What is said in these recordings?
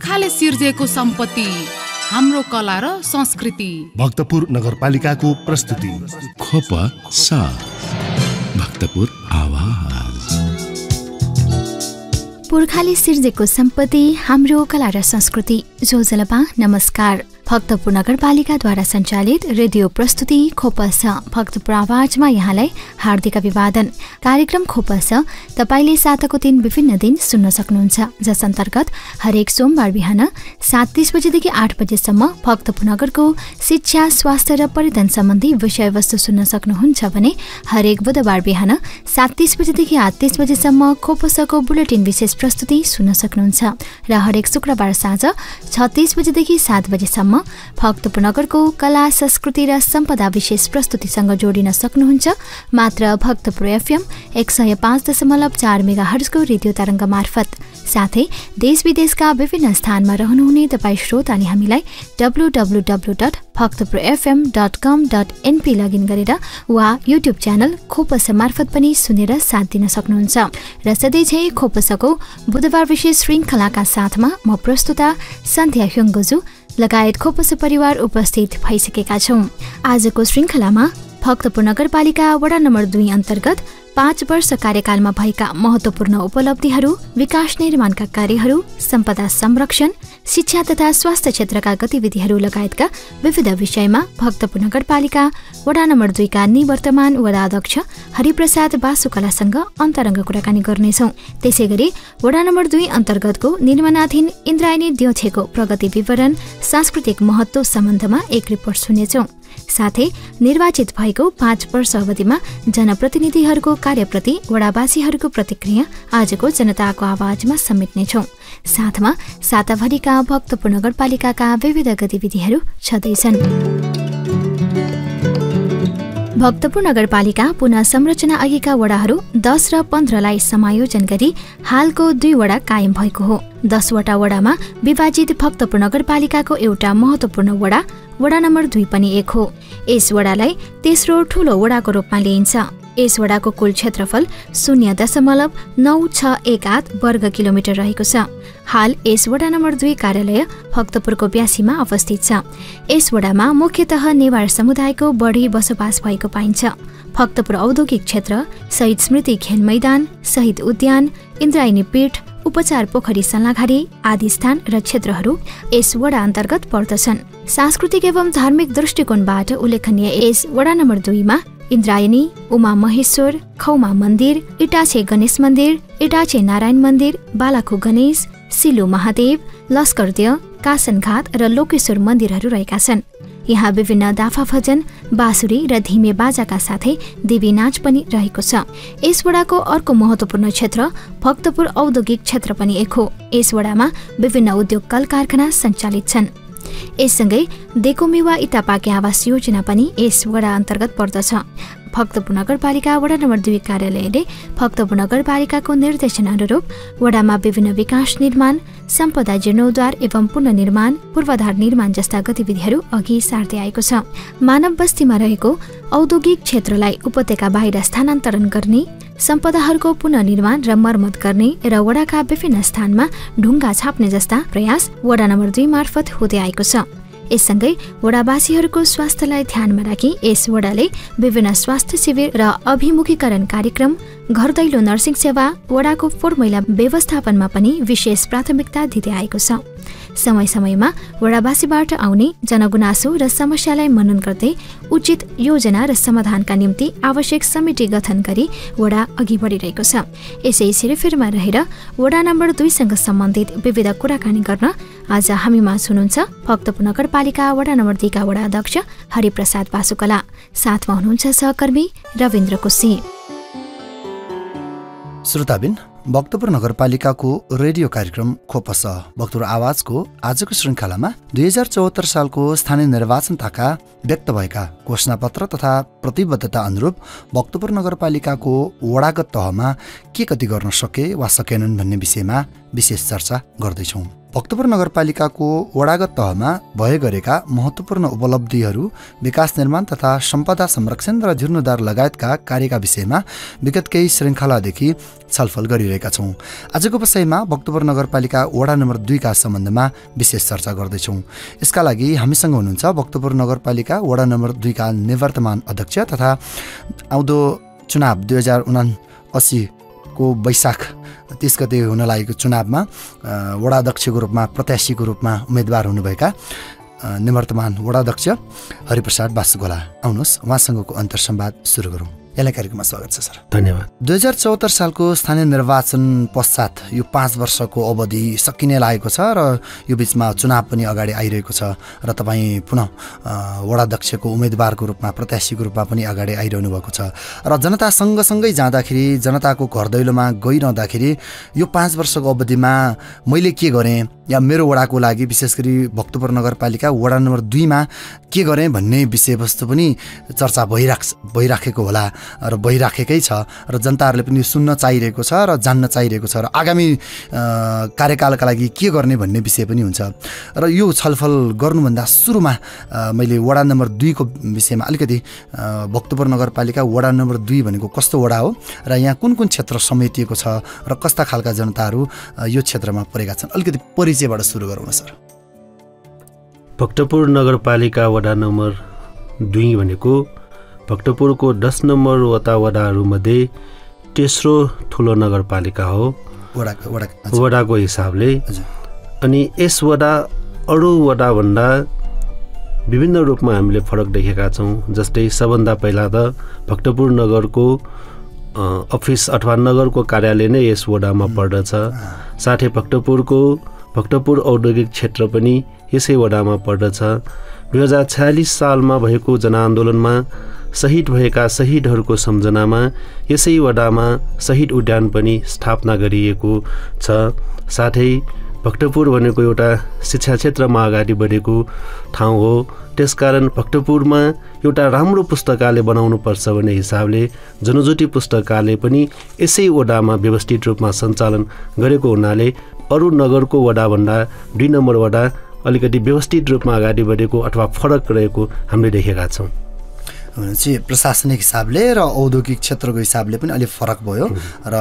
पुर्खाले सिर्जेको सम्पत्ति, हाम्रो कला र संस्कृति। भक्तपुर नगरपालिकाको प्रस्तुति खोपसा भक्तपुर आवाज। पुर्खाले सिर्जेको सम्पत्ति, हाम्रो कला र संस्कृति। जोजलपा नमस्कार। भक्तपुर नगरपालिकाद्वारा सञ्चालित रेडियो प्रस्तुति खोपस भक्तपुर आवाजमा यहाँलाई हार्दिक अभिवादन। कार्यक्रम खोपस तपाईले साताको दिन विभिन्न दिन सुन्न सक्नुहुन्छ, जस अन्तर्गत हरेक सोमबार बिहान 7:30 बजेदेखि 8 बजेसम्म भक्तपुर नगरको शिक्षा, स्वास्थ्य र पर्यटन सम्बन्धी विषयवस्तु सुन्न सक्नुहुन्छ भने हरेक बुधबार बिहान 7:30 बजेदेखि 8:30 बजेसम्म खोपसको बुलेटिन विशेष प्रस्तुति सुन्न सक्नुहुन्छ र हरेक शुक्रबार साँझ 6:30 बजेदेखि 7 बजेसम्म भक्तपुर नगरको कला, संस्कृति र सम्पदा विशेष प्रस्तुतिसँग जोडिन सक्नुहुन्छ मात्र भक्तपुर एफएम 105.4 मेगाहर्जको रेडियो तरङ्ग मार्फत। साथै देश विदेशका विभिन्न स्थानमा रहनुहुने तपाईँ श्रोताले हामीलाई www.bhaktapurfm.com.np लगइन गरेर वा युट्युब च्यानल खोपस मार्फत पनि सुनेर साथ दिन सक्नुहुन्छ। र सधैँझै खोपसको बुधबार विशेष श्रृङ्खलाका साथमा म प्रस्तुता सन्ध्या ह्योङ्गोजु लगायत खोपस परिवार उपस्थित भइसकेका छौं। आजको श्रृङ्खलामा भक्तपुर नगरपालिका वडा नम्बर 2 अन्तर्गत 5 वर्ष कार्यकालमा भएका महत्त्वपूर्ण उपलब्धिहरू, विकास निर्माणका कार्यहरू, सम्पदा संरक्षण, शिक्षा तथा स्वास्थ्य क्षेत्रका गतिविधिहरू लगायतका विविध विषयमा भक्तपुर नगरपालिका वडा नम्बर 2 का निवर्तमान वडा अध्यक्ष हरिप्रसाद बासुकलासँग अन्तरङ्ग कुराकानी गर्नेछौं। त्यसैगरी वडा नम्बर 2 अन्तर्गतको निर्माणाधीन इन्द्रायणी द्योछेको प्रगति विवरण, सांस्कृतिक महत्त्व सम्बन्धमा एक रिपोर्ट सुनेछौं। साथै निर्वाचित भएको 5 वर्ष अवधिमा जनप्रतिनिधिहरूको कार्यप्रति वडावासीहरूको प्रतिक्रिया आजको जनताको आवाजमा समेट्नेछौं। साथमा साताभरिका भक्तपुर नगरपालिकाका विविध गतिविधिहरू छँदैछन्। भक्तपुर नगरपालिका पुनः संरचना अघिका वडाहरू 10 र 15 लाई समायोजन गरी हालको 2 वडा कायम भएको हो। 10 वटा वडामा विभाजित भक्तपुर नगरपालिकाको एउटा महत्त्वपूर्ण वडा नम्बर 2 पनि एक हो। यस वडालाई तेस्रो ठूलो वडाको रूपमा लिइन्छ। यस वडाको कुल क्षेत्रफल 0.9618 वर्ग किलोमिटर रहेको छ। हाल यस वडा नम्बर 2 कार्यालय भक्तपुरको 82मा अवस्थित छ। यस वडामा मुख्यतः नेवार समुदायको बढी बसोबास भएको पाइन्छ। भक्तपुर औद्योगिक क्षेत्र, शहीद स्मृति खेल मैदान, शहीद उद्यान, इन्द्रायणी पीठ, उपचार पोखरी सल्लाघारी आदि स्थान र क्षेत्रहरू यस वडा अन्तर्गत पर्दछन्। सांस्कृतिक एवं धार्मिक दृष्टिकोणबाट उल्लेखनीय यस वडा नम्बर 2 मा इन्द्रायणी, उमा महेश्वर, खौमा मन्दिर, इटाछे गणेश मन्दिर, इटाछे नारायण मन्दिर, बालाखु गणेश, सिलु महादेव, लस्करदेव, कासनघाट र लोकेश्वर मन्दिरहरू रहेका छन्। यहाँ विभिन्न दाफा भजन, बाँसुरी र धिमे बाजाका साथै देवी नाच पनि रहेको छ। यस वडाको अर्को महत्त्वपूर्ण क्षेत्र भक्तपुर औद्योगिक क्षेत्र पनि एक हो। यस वडामा विभिन्न उद्योग कल कारखाना सञ्चालित छन्। यससँगै देकोमेवा इटापाके आवास योजना पनि यस वडा अन्तर्गत पर्दछ। भक्तपुर नगरपालिका वडा नम्बर 2 कार्यालयले भक्तपुर नगरपालिकाको निर्देशन अनुरूप वडामा विभिन्न विकास निर्माण, सम्पदा जीर्णोद्धार एवं पुनर्निर्माण, पूर्वाधार निर्माण जस्ता गतिविधिहरू अघि सार्दै आएको छ। मानव बस्तीमा रहेको औद्योगिक क्षेत्रलाई उपत्यका बाहिर स्थानान्तरण गर्ने, सम्पदाहरूको पुनर्निर्माण र मर्मत गर्ने र वडाका विभिन्न स्थानमा ढुङ्गा छाप्ने जस्ता प्रयास वडा नम्बर 2 मार्फत हुँदै आएको छ। यससँगै वडावासीहरूको स्वास्थ्यलाई ध्यानमा राखी यस वडाले विभिन्न स्वास्थ्य शिविर र अभिमुखीकरण कार्यक्रम, घर दैलो नर्सिङ सेवा, वडाको फोहोर मैला व्यवस्थापनमा पनि विशेष प्राथमिकता दिँदै आएको छ। समय समयमा वडावासीबाट आउने जनगुनासो र समस्यालाई मनन गर्दै उचित योजना र समाधानका निम्ति आवश्यक समिति गठन गरी वडा अघि बढिरहेको छ। यसै सिरेफेरमा रहेर वडा नम्बर 2 सँग सम्बन्धित विविध कुराकानी गर्न आज हामीमा हुनुहुन्छ भक्तपुर नगरपालिका वडा नम्बर 2 का वडा अध्यक्ष हरिप्रसाद बासुकला। साथमा हुनुहुन्छ सहकर्मी रविन्द्र कुसी। श्रोताबिन, भक्तपुर नगरपालिकाको रेडियो कार्यक्रम खोपस भक्तपुर आवाजको आजको श्रृङ्खलामा 2074 सालको स्थानीय निर्वाचन ताका व्यक्त भएका घोषणापत्र तथा प्रतिबद्धता अनुरूप भक्तपुर नगरपालिकाको वडागत तहमा के कति गर्न सके वा सकेनन् भन्ने विषयमा विशेष चर्चा गर्दैछौँ। भक्तपुर नगरपालिकाको वडागत तहमा भए गरेका महत्त्वपूर्ण उपलब्धिहरू, विकास निर्माण तथा सम्पदा संरक्षण र जीर्णोद्धार लगायतका कार्यका विषयमा विगत केही श्रृङ्खलादेखि छलफल गरिरहेका छौँ। आजको विषयमा भक्तपुर नगरपालिका वडा नम्बर 2 का सम्बन्धमा विशेष चर्चा गर्दैछौँ। यसका लागि हामीसँग हुनुहुन्छ भक्तपुर नगरपालिका वडा नम्बर 2 का निवर्तमान अध्यक्ष तथा आउँदो चुनाव 2079 को वैशाख 30 गते हुन लागेको चुनावमा वडाध्यक्षको रूपमा प्रत्याशीको रूपमा उम्मेदवार हुनुभएका निवर्तमान वडाध्यक्ष हरिप्रसाद बासुगोला, आउनुहोस् उहाँसँगको अन्तर्संवाद सुरु गरौँ। यहाँलाई कार्यक्रममा स्वागत छ सर। धन्यवाद। 2074 सालको स्थानीय निर्वाचन पश्चात यो 5 वर्षको अवधि सकिने लागेको छ र यो बीचमा चुनाव पनि अगाडि आइरहेको छ र तपाईँ पुनः वडाध्यक्षको उम्मेदवारको रूपमा प्रत्याशीको रूपमा पनि अगाडि आइरहनु भएको छ र जनता सँगसँगै जाँदाखेरि, जनताको घर दैलोमा गइरहँदाखेरि यो 5 वर्षको अवधिमा मैले के गरेँ या मेरो वडाको लागि विशेष गरी भक्तपुर नगरपालिका वडा नम्बर 2 मा के गरेँ भन्ने विषयवस्तु पनि चर्चा भइराखेको होला र भइराखेकै छ र जनताहरूले पनि सुन्न चाहिरहेको छ र जान्न चाहिरहेको छ र आगामी कार्यकालका लागि के गर्ने भन्ने विषय पनि हुन्छ। र यो छलफल गर्नुभन्दा सुरुमा मैले वडा नम्बर 2 को विषयमा अलिकति भक्तपुर नगरपालिका वडा नम्बर 2 भनेको कस्तो वडा हो र यहाँ कुन कुन क्षेत्र समेटिएको छ र कस्ता खालका जनताहरू यो क्षेत्रमा परेका छन्, अलिकति परिचयबाट सुरु गरौँ न सर। भक्तपुर नगरपालिका वडा नम्बर 2 भनेको भक्तपुरको 10 नम्बर वडाहरूमध्ये तेस्रो ठुलो नगरपालिका हो वडाको हिसाबले। अनि यस वडा अरू वडाभन्दा विभिन्न रूपमा हामीले फरक देखेका छौँ। जस्तै सबभन्दा पहिला त भक्तपुर नगरको अफिस अथवा नगरको कार्यालय नै यस वडामा पर्दछ। साथै भक्तपुर औद्योगिक क्षेत्र पनि यसै वडामा पर्दछ। 2046 सालमा भएको जनआन्दोलनमा शहीद भएका शहीदहरूको सम्झनामा यसै वडामा शहीद उद्यान पनि स्थापना गरिएको छ। साथै भक्तपुर भनेको एउटा शिक्षा क्षेत्रमा अगाडि बढेको ठाउँ हो। त्यसकारण भक्तपुरमा एउटा राम्रो पुस्तकालय बनाउनुपर्छ भन्ने हिसाबले जनज्योति पुस्तकालय पनि यसै वडामा व्यवस्थित रूपमा सञ्चालन गरेको हुनाले अरू नगरको वडाभन्दा 2 नम्बर वडा अलिकति व्यवस्थित रूपमा अगाडि बढेको अथवा फरक रहेको हामीले देखेका छौँ। चाहिँ प्रशासनिक हिसाबले र औद्योगिक क्षेत्रको हिसाबले पनि अलिक फरक भयो र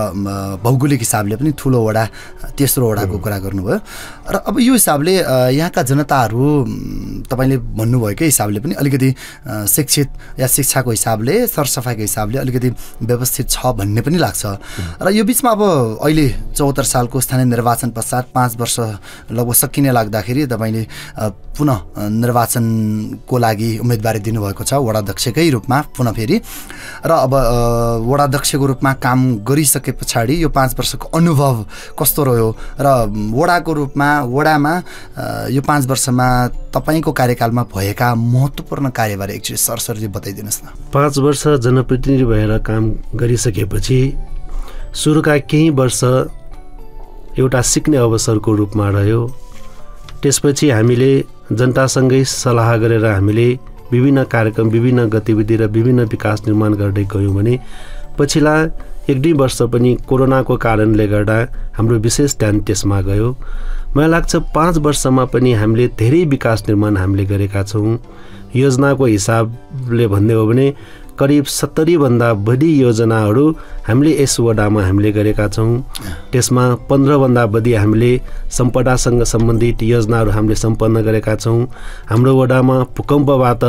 भौगोलिक हिसाबले पनि ठुलो वडा तेस्रो वडाको कुरा गर्नुभयो। र अब यो हिसाबले यहाँका जनताहरू तपाईँले भन्नुभएकै हिसाबले पनि अलिकति शिक्षित या शिक्षाको हिसाबले सरसफाइको हिसाबले अलिकति व्यवस्थित छ भन्ने पनि लाग्छ। र यो बिचमा अब अहिले 74 सालको स्थानीय निर्वाचन पश्चात 5 वर्ष लगभग सकिने लाग्दाखेरि तपाईँले पुनः निर्वाचनको लागि उम्मेदवारी दिनुभएको छ वडाध्यक्षकै रूपमा पुनः फेरि। र अब वडाध्यक्षको रूपमा काम गरिसके पछाडि यो 5 वर्षको अनुभव कस्तो रह्यो र वडामा यो 5 वर्षमा तपाईँको कार्यकालमा भएका महत्त्वपूर्ण कार्यबारे एकचोटि सरसरी बताइदिनुहोस् न। 5 वर्ष जनप्रतिनिधि भएर काम गरिसकेपछि सुरुका केही वर्ष एउटा सिक्ने अवसरको रूपमा रह्यो। त्यसपछि हामीले जनतासँगै सल्लाह गरेर हामीले विभिन्न कार्यक्रम, विभिन्न गतिविधि र विभिन्न विकास निर्माण गर्दै गयौँ भने पछिल्ला 1-2 वर्ष पनि कोरोनाको कारणले गर्दा हाम्रो विशेष ध्यान त्यसमा गयो। मलाई लाग्छ 5 वर्षमा पनि हामीले धेरै विकास निर्माण हामीले गरेका छौँ। योजनाको हिसाबले भन्ने हो भने करिब 70 भन्दा बढी योजनाहरू हामीले यस वडामा हामीले गरेका छौँ। त्यसमा 15 भन्दा बढी हामीले सम्पदासँग सम्बन्धित योजनाहरू हामीले सम्पन्न गरेका छौँ। हाम्रो वडामा भूकम्पबाट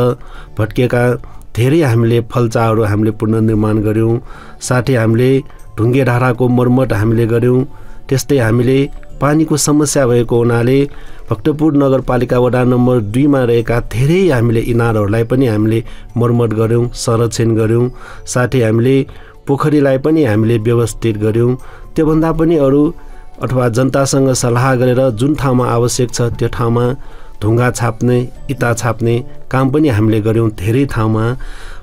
भत्किएका धेरै हामीले फल्चाहरू हामीले पुनर्निर्माण गऱ्यौँ। साथै हामीले ढुङ्गे धाराको मर्मत हामीले गऱ्यौँ। त्यस्तै हामीले पानीको समस्या भएको हुनाले भक्तपुर नगरपालिका वडा नम्बर 2 मा रहेका धेरै हामीले इनारहरूलाई पनि हामीले मर्मत गऱ्यौँ, संरक्षण गऱ्यौँ। साथै हामीले पोखरीलाई पनि हामीले व्यवस्थित गऱ्यौँ। त्योभन्दा पनि अरू अथवा जनतासँग सल्लाह गरेर जुन ठाउँमा आवश्यक छ त्यो ठाउँमा ढुङ्गा छाप्ने, इँटा छाप्ने काम पनि हामीले गऱ्यौँ धेरै ठाउँमा।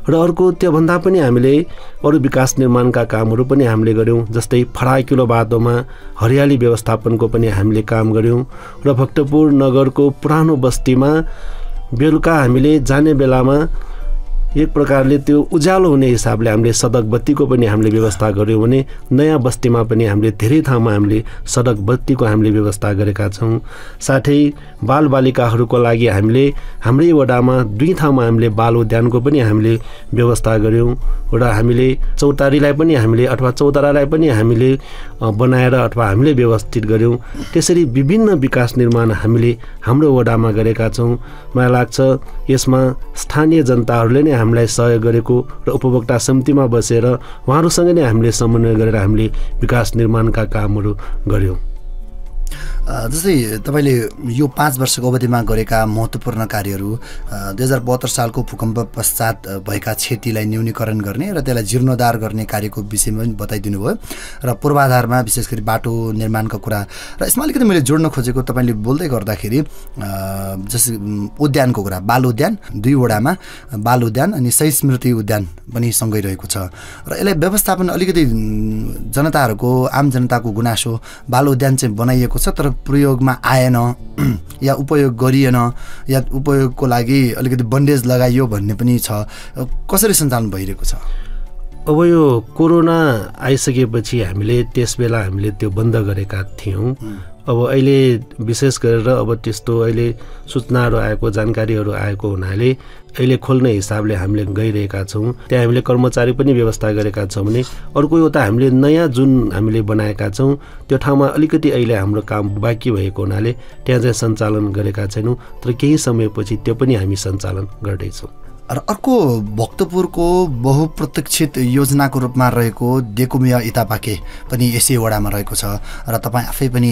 र अर्को त्योभन्दा पनि हामीले अरू विकास निर्माणका कामहरू पनि हामीले गऱ्यौँ। जस्तै फराकिलो बाटोमा हरियाली व्यवस्थापनको पनि हामीले काम गऱ्यौँ। र भक्तपुर नगरको पुरानो बस्तीमा बेलुका हामीले जाने बेलामा एक प्रकारले त्यो उज्यालो हुने हिसाबले हामीले सडक बत्तीको पनि हामीले व्यवस्था गऱ्यौँ भने नयाँ बस्तीमा पनि हामीले धेरै ठाउँमा हामीले सडक बत्तीको हामीले व्यवस्था गरेका छौँ। साथै बालबालिकाहरूको लागि हामीले हाम्रै वडामा 2 ठाउँमा हामीले बाल उद्यानको पनि हामीले व्यवस्था गऱ्यौँ। एउटा हामीले चौतारीलाई पनि हामीले अथवा चौतारालाई पनि हामीले बनाएर अथवा हामीले व्यवस्थित गऱ्यौँ। त्यसरी विभिन्न विकास निर्माण हामीले हाम्रो वडामा गरेका छौँ। मलाई लाग्छ यसमा स्थानीय जनताहरूले नै हामीलाई सहयोग गरेको र उपभोक्ता समितिमा बसेर उहाँहरूसँग नै हामीले समन्वय गरेर हामीले विकास निर्माणका कामहरू गऱ्यौँ। जस्तै तपाईँले यो 5 वर्षको अवधिमा गरेका महत्त्वपूर्ण कार्यहरू 2072 सालको भूकम्प पश्चात भएका क्षतिलाई न्यूनीकरण गर्ने र त्यसलाई जीर्णोद्धार गर्ने कार्यको विषयमा पनि बताइदिनु भयो र पूर्वाधारमा विशेष गरी बाटो निर्माणका कुरा र यसमा अलिकति मैले जोड्न खोजेको तपाईँले बोल्दै गर्दाखेरि जस्तै उद्यानको कुरा बाल उद्यान 2 वडामा बाल उद्यान अनि शहीद स्मृति उद्यान पनि सँगै रहेको छ र यसलाई व्यवस्थापन अलिकति जनताहरूको आम जनताको गुनासो बाल उद्यान चाहिँ बनाइएको छ तर प्रयोगमा आएन या उपयोग गरिएन या उपयोगको लागि अलिकति बन्डेज लगाइयो भन्ने पनि छ। कसरी सञ्चालन भइरहेको छ? अब यो कोरोना आइसकेपछि हामीले त्यसबेला हामीले त्यो बन्द गरेका थियौँ। अब अहिले विशेष गरेर अब त्यस्तो अहिले सूचनाहरू आएको जानकारीहरू आएको हुनाले अहिले खोल्ने हिसाबले हामीले गइरहेका छौँ। त्यहाँ हामीले कर्मचारी पनि व्यवस्था गरेका छौँ भने अर्को एउटा हामीले नयाँ जुन हामीले बनाएका छौँ त्यो ठाउँमा अलिकति अहिले हाम्रो काम बाँकी भएको हुनाले त्यहाँ चाहिँ सञ्चालन गरेका छैनौँ, तर केही समयपछि त्यो पनि हामी सञ्चालन गर्दैछौँ। र अर्को भक्तपुरको बहुप्रतीक्षित योजनाको रूपमा रहेको डेकुमिया इतापाके पनि यसै वडामा रहेको छ र तपाईँ आफै पनि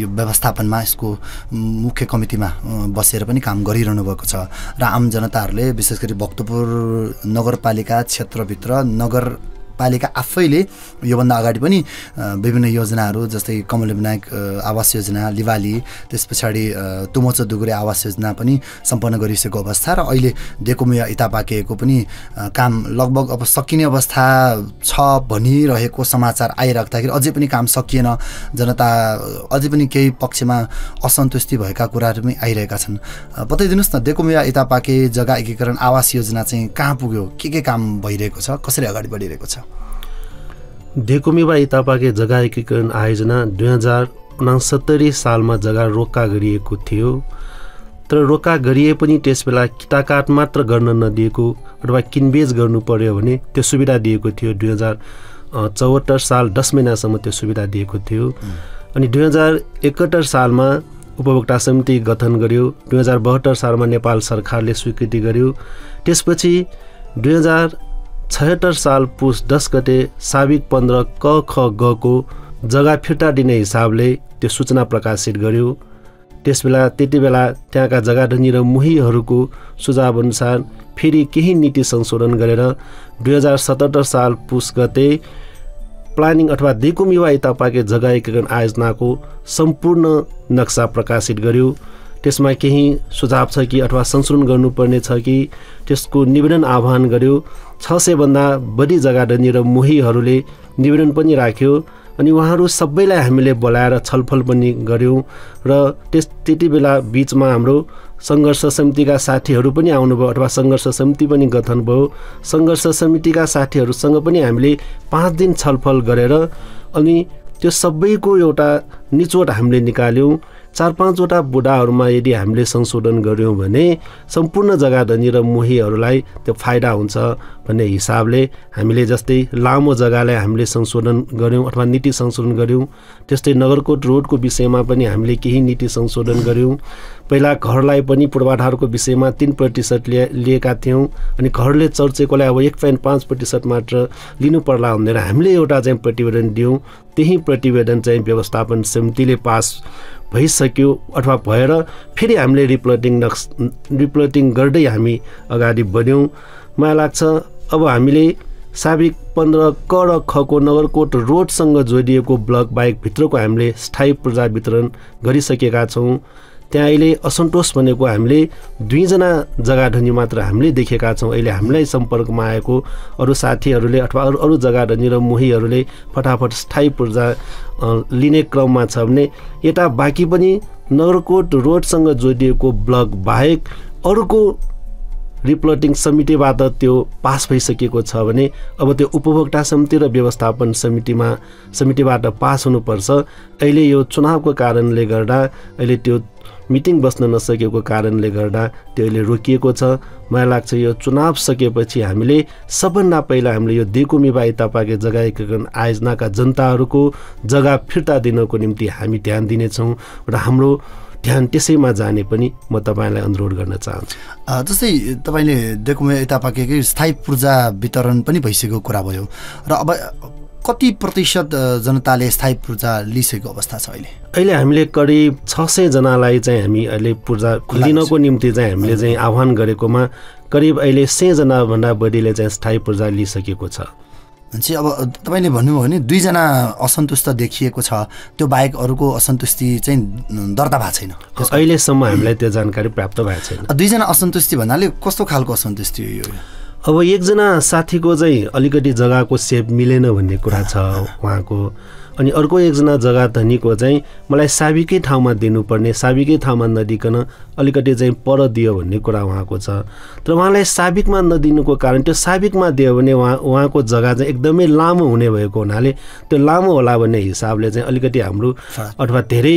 यो व्यवस्थापनमा यसको मुख्य कमिटीमा बसेर पनि काम गरिरहनु भएको छ र आम जनताहरूले विशेष गरी भक्तपुर नगरपालिका क्षेत्रभित्र नगरपालिका आफैले योभन्दा अगाडि पनि विभिन्न योजनाहरू जस्तै कमल विनायक आवास योजना लिवाली त्यस पछाडि तुमोचो दुगुरे आवास योजना पनि सम्पन्न गरिसकेको अवस्था र अहिले डेकुमिया इतापाकेको पनि काम लगभग अब सकिने अवस्था छ भनिरहेको समाचार आइराख्दाखेरि अझै पनि काम सकिएन, जनता अझै पनि केही पक्षमा असन्तुष्टि भएका कुराहरू पनि आइरहेका छन्। बताइदिनुहोस् न डेकुमिया इतापाके जग्गा एकीकरण आवास योजना चाहिँ कहाँ पुग्यो, के काम भइरहेको छ, कसरी अगाडि बढिरहेको छ? डेकुमिया इतापाके जग्गा एकीकरण आयोजना 2069 सालमा जग्गा रोक्का गरिएको थियो, तर रोक्का गरिए पनि त्यसबेला किताकाट मात्र गर्न नदिएको अथवा किनबेच गर्नु पर्यो भने त्यो सुविधा दिएको थियो। 2074 साल 10 महिनासम्म त्यो सुविधा दिएको थियो। अनि 2071 सालमा उपभोक्ता समिति गठन गर्यो। 2072 सालमा नेपाल सरकारले स्वीकृति गर्यो। त्यसपछि 2076 साल पुस 10 गते साविक 15 क ख ग को जग्गा फिर्ता दिने हिसाबले त्यो सूचना प्रकाशित गर्यो। त्यति बेला त्यहाँका जग्गाधनी र मुहीहरूको सुझाव अनुसार फेरि केही नीति संशोधन गरेर 2077 साल पुस गते प्लानिङ अथवा डेकुमिया इतापाके जग्गा एकीकरण आयोजनाको सम्पूर्ण नक्सा प्रकाशित गर्यो। त्यसमा केही सुझाव छ कि अथवा संशोधन गर्नुपर्ने छ कि त्यसको निवेदन आह्वान गर्यो। 600 भन्दा बढी जग्गाधनी र मुहीहरूले निवेदन पनि राख्यो अनि उहाँहरू सबैलाई हामीले बोलाएर छलफल पनि गऱ्यौँ र त्यति बेला बिचमा हाम्रो सङ्घर्ष समितिका साथीहरू पनि आउनुभयो अथवा सङ्घर्ष समिति पनि गठन भयो। सङ्घर्ष समितिका साथीहरूसँग पनि हामीले 5 दिन छलफल गरेर अनि त्यो सबैको एउटा निचोड हामीले निकाल्यौँ। 4-5 वटा बुढाहरूमा यदि हामीले संशोधन गऱ्यौँ भने सम्पूर्ण जग्गाधनी र मुहीहरूलाई त्यो फाइदा हुन्छ भन्ने हिसाबले हामीले जस्तै लामो जग्गालाई हामीले संशोधन गऱ्यौँ अथवा नीति संशोधन गऱ्यौँ। त्यस्तै नगरकोट रोडको विषयमा पनि हामीले केही नीति संशोधन गऱ्यौँ। पहिला घरलाई पनि पूर्वाधारको विषयमा 3% लिएका थियौँ अनि घरले चर्चेकोलाई अब 1.5% मात्र लिनु पर्ला भनेर हामीले एउटा चाहिँ प्रतिवेदन दियौँ। त्यही प्रतिवेदन चाहिँ व्यवस्थापन समितिले पास भइसक्यो अथवा भएर फेरि हामीले रिप्लोटिङ गर्दै हामी अगाडि बढ्यौँ। मलाई लाग्छ अब हामीले साविक 15 क र ख को नगरकोट रोडसँग जोडिएको ब्लक बाहेक भित्रको हामीले स्थायी पूर्जा वितरण गरिसकेका छौँ। त्यहाँ अहिले असन्तोष भनेको हामीले 2 जना जग्गाधनी मात्र हामीले देखेका छौँ। अहिले हामीलाई सम्पर्कमा आएको अरू साथीहरूले अथवा अरू जग्गाधनी र मुहीहरूले फटाफट स्थायी पूर्जा लिने क्रममा छ भने यता बाँकी पनि नगरकोट रोडसँग जोडिएको ब्लक बाहेक अरूको रिप्लटिङ समितिबाट त्यो पास भइसकेको छ भने अब त्यो उपभोक्ता समिति र व्यवस्थापन समितिबाट पास हुनुपर्छ। अहिले यो चुनावको कारणले गर्दा अहिले त्यो मिटिङ बस्न नसकेको कारणले गर्दा त्यो अहिले रोकिएको छ। मलाई लाग्छ यो चुनाव सकेपछि हामीले सबभन्दा पहिला हामीले यो देकुमी बाई तपाईँको जग्गा एकीकरण आयोजनाका जनताहरूको जग्गा फिर्ता दिनको निम्ति हामी ध्यान दिनेछौँ र हाम्रो ध्यान त्यसैमा जाने पनि म तपाईँलाई अनुरोध गर्न चाहन्छु। जस्तै तपाईँले देकुमे यतापाकेकै स्थायी पूर्जा वितरण पनि भइसकेको कुरा भयो र अब कति प्रतिशत जनताले स्थायी पूर्जा लिइसकेको अवस्था छ अहिले हामीले करिब 600 जनालाई चाहिँ हामी अहिले पूर्जा लिनको निम्ति चाहिँ हामीले चाहिँ आह्वान गरेकोमा करिब अहिले 100 जनाभन्दा बढीले चाहिँ स्थायी पूर्जा लिइसकेको छ। भनेपछि अब तपाईँले भन्नुभयो भने 2 जना असन्तुष्ट देखिएको छ, त्यो बाहेक अरूको असन्तुष्टि चाहिँ दर्ता भएको छैन अहिलेसम्म हामीलाई त्यो जानकारी प्राप्त भएको छैन। 2 जना असन्तुष्टि भन्नाले कस्तो खालको असन्तुष्टि हो? अब एकजना साथीको चाहिँ अलिकति जग्गाको सेप मिलेन भन्ने कुरा छ उहाँको, अनि अर्को एकजना जग्गा धनीको चाहिँ मलाई साबिकै ठाउँमा दिनुपर्ने, साबिकै ठाउँमा नदिकन अलिकति चाहिँ पर दियो भन्ने कुरा उहाँको छ। तर उहाँलाई साबिकमा नदिनुको कारण त्यो साबिकमा दियो भने उहाँको जग्गा चाहिँ एकदमै लामो हुने भएको हुनाले त्यो लामो होला भन्ने हिसाबले चाहिँ अलिकति हाम्रो अथवा धेरै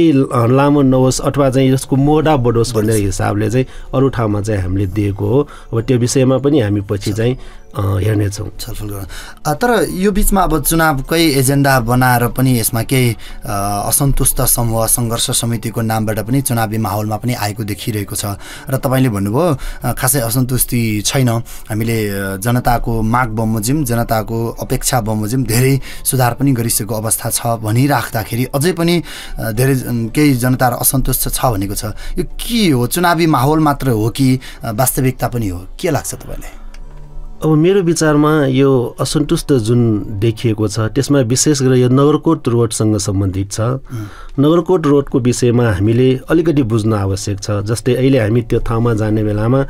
लामो नहोस् अथवा चाहिँ यसको मोडा बढोस् भन्ने हिसाबले चाहिँ अरू ठाउँमा चाहिँ हामीले दिएको हो। अब त्यो विषयमा पनि हामी पछि चाहिँ हेर्नेछौँ, छलफल गर्न। तर यो बिचमा अब चुनावकै एजेन्डा बनाएर पनि यसमा केही असन्तुष्ट समूह सङ्घर्ष समितिको नामबाट पनि चुनावी माहौलमा पनि आएको देखिरहेको छ र तपाईँले भन्नुभयो खासै असन्तुष्टि छैन, हामीले जनताको माग बमोजिम, जनताको अपेक्षा बमोजिम धेरै सुधार पनि गरिसकेको अवस्था छ भनिराख्दाखेरि अझै पनि धेरै केही जनताहरू असन्तुष्ट छ भनेको छ। यो के हो? चुनावी माहौल मात्र हो कि वास्तविकता पनि हो? के लाग्छ तपाईँलाई? अब मेरो विचारमा यो असन्तुष्ट जुन देखिएको छ त्यसमा विशेष गरेर यो नगरकोट रोडसँग सम्बन्धित छ। नगरकोट रोडको विषयमा हामीले अलिकति बुझ्न आवश्यक छ। जस्तै अहिले हामी त्यो ठाउँमा जाने बेलामा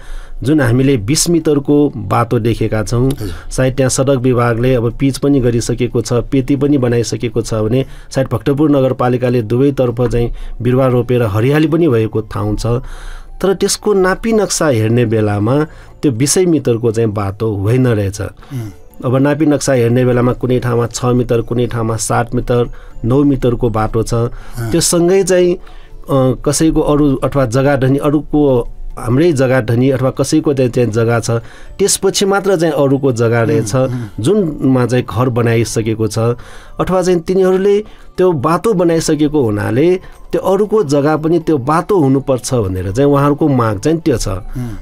जुन हामीले 20 मिटरको बाटो देखेका छौँ, सायद त्यहाँ सडक विभागले अब पिच पनि गरिसकेको छ, पेती पनि बनाइसकेको छ भने सायद भक्तपुर नगरपालिकाले दुवैतर्फ चाहिँ बिरुवा रोपेर हरियाली पनि भएको ठाउँ छ। तर त्यसको नापी नक्सा हेर्ने बेलामा त्यो 20 मिटरको चाहिँ बाटो होइन रहेछ। अब नापी नक्सा हेर्ने बेलामा कुनै ठाउँमा 6 मिटर, कुनै ठाउँमा 7 मिटर, 9 मिटरको बाटो छ। त्यो सँगै चाहिँ कसैको अरू अथवा जग्गा धनी अरूको हाम्रै जग्गा धनी अथवा कसैको चाहिँ जग्गा छ, त्यसपछि मात्र चाहिँ अरूको जग्गा रहेछ जुनमा चाहिँ घर बनाइसकेको छ, अथवा चाहिँ तिनीहरूले त्यो बाटो बनाइसकेको हुनाले त्यो अरूको जग्गा पनि त्यो बाटो हुनुपर्छ भनेर चाहिँ उहाँहरूको माग चाहिँ त्यो छ।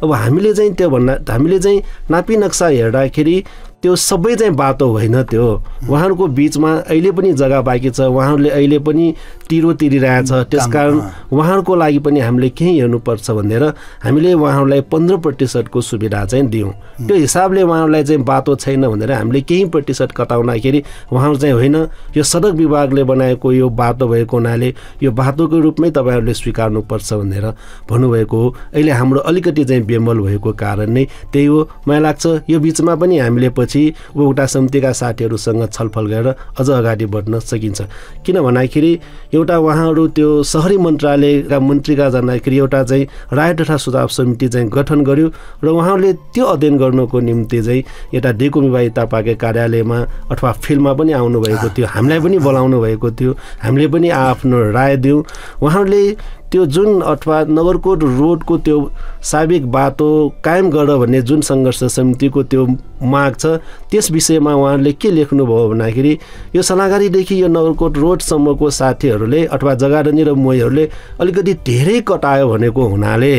अब हामीले चाहिँ त्यो हामीले चाहिँ नापी नक्सा हेर्दाखेरि त्यो सबै चाहिँ बाटो होइन, त्यो उहाँहरूको बिचमा अहिले पनि जग्गा बाँकी छ, उहाँहरूले अहिले पनि तिरो तिरिरहेछ। त्यसकारण उहाँहरूको लागि पनि हामीले केही हेर्नुपर्छ भनेर हामीले उहाँहरूलाई 15% को सुविधा चाहिँ दियौँ। त्यो हिसाबले उहाँहरूलाई चाहिँ बाटो छैन भनेर हामीले केही प्रतिशत कटाउँदाखेरि उहाँहरू चाहिँ होइन यो सडक विभागले बनाएको यो बाटो भएको हुनाले यो बाटोको रूपमै तपाईँहरूले स्वीकार्नुपर्छ भनेर भन्नुभएको हो। अहिले हाम्रो अलिकति चाहिँ बेमल भएको कारण नै त्यही हो। मलाई लाग्छ यो बिचमा पनि हामीले पछि उपभोक्ता समितिका साथीहरूसँग छलफल गरेर अझ अगाडि बढ्न सकिन्छ। किन भन्दाखेरि एउटा उहाँहरू त्यो शहरी मन्त्रालयका मन्त्रीका जाँदाखेरि एउटा चाहिँ राय तथा सुझाव समिति चाहिँ गठन गर्यो र उहाँहरूले त्यो अध्ययन गर्नको निम्ति चाहिँ एउटा देकुमी तपाईँको कार्यालयमा अथवा फिल्डमा पनि आउनुभएको थियो, हामीलाई पनि बोलाउनु भएको थियो, हामीले पनि आफ्नो राय दियौँ। उहाँहरूले त्यो जुन अथवा नगरकोट रोडको त्यो साबिक बाटो कायम गर भन्ने जुन सङ्घर्ष समितिको त्यो माग छ त्यस विषयमा उहाँहरूले के लेख्नुभयो भन्दाखेरि यो सनागारीदेखि यो नगरकोट रोडसम्मको साथीहरूले अथवा जग्गाधनी र मोहीहरूले अलिकति धेरै कटायो भनेको हुनाले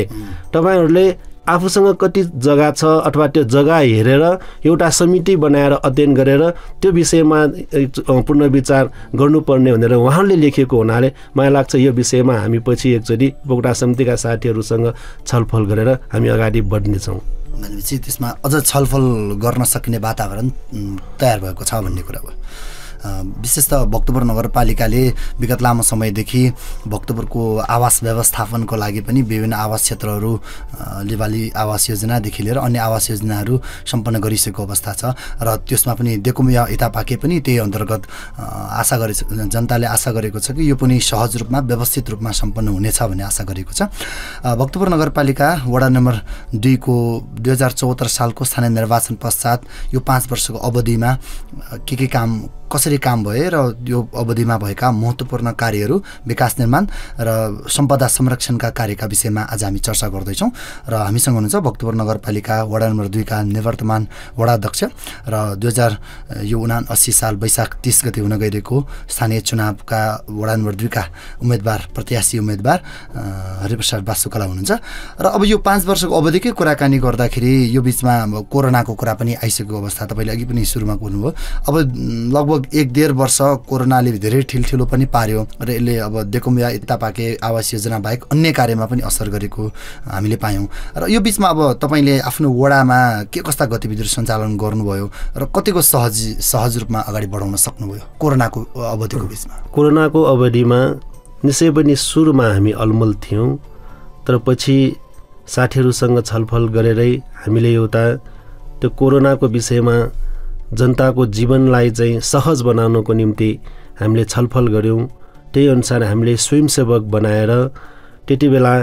तपाईँहरूले आफूसँग कति जग्गा छ अथवा त्यो जग्गा हेरेर एउटा समिति बनाएर अध्ययन गरेर त्यो विषयमा पुनर्विचार गर्नुपर्ने भनेर उहाँहरूले लेखेको हुनाले मलाई लाग्छ यो विषयमा हामी पछि एकचोटि उपभोक्ता समितिका साथीहरूसँग छलफल गरेर हामी अगाडि बढ्नेछौँ। भनेपछि त्यसमा अझ छलफल गर्न सक्ने वातावरण तयार भएको छ भन्ने कुरा हो। विशेषतः भक्तपुर नगरपालिकाले विगत लामो समयदेखि भक्तपुरको आवास व्यवस्थापनको लागि पनि विभिन्न आवास क्षेत्रहरू लिवाली आवास योजनादेखि लिएर अन्य आवास योजनाहरू सम्पन्न गरिसकेको अवस्था छ र त्यसमा पनि देकुमिया इतापाके पनि त्यही अन्तर्गत जनताले आशा गरेको छ कि यो पनि सहज रूपमा व्यवस्थित रूपमा सम्पन्न हुनेछ भन्ने आशा गरेको छ। भक्तपुर नगरपालिका वडा नम्बर 2 को 2074 सालको स्थानीय निर्वाचन पश्चात यो 5 वर्षको अवधिमा के काम कसरी काम भए र यो अवधिमा भएका महत्त्वपूर्ण कार्यहरू विकास निर्माण र सम्पदा संरक्षणका कार्यका विषयमा आज हामी चर्चा गर्दैछौँ र हामीसँग हुनुहुन्छ भक्तपुर नगरपालिका वडा नम्बर 2 का निवर्तमान वडा अध्यक्ष र 2079 साल वैशाख 30 गते हुन गइरहेको स्थानीय चुनावका वडा नम्बर 2 का प्रत्याशी उम्मेदवार हरिप्रसाद वासुकला हुनुहुन्छ र अब यो 5 वर्षको अवधिकै कुराकानी गर्दाखेरि यो बीचमा कोरोनाको कुरा पनि आइसकेको अवस्था तपाईले अघि पनि सुरुमा भन्नुभयो। अब लगभग 1.5 वर्ष कोरोनाले धेरै ठिलठिलो पनि पार्यो र यसले अब देकुमिया इतापाके आवास योजना बाहेक अन्य कार्यमा पनि असर गरेको हामीले पायौँ र यो बीचमा अब तपाईले आफ्नो वडामा के कस्ता गतिविधिहरू सञ्चालन गर्नुभयो र कतिको सहज रूपमा अगाडि बढाउन सक्नुभयो कोरोनाको अवधिको बीचमा? कोरोनाको अवधिमा निश्चय पनि सुरुमा हामी अलमल थियौँ, तर पछि साथीहरूसँग छलफल गरेरै हामीले एउटा त्यो कोरोनाको विषयमा जनताको जीवनलाई चाहिँ सहज बनाउनको निम्ति हामीले छलफल गऱ्यौँ। त्यही अनुसार हामीले स्वयंसेवक बनाएर त्यति बेला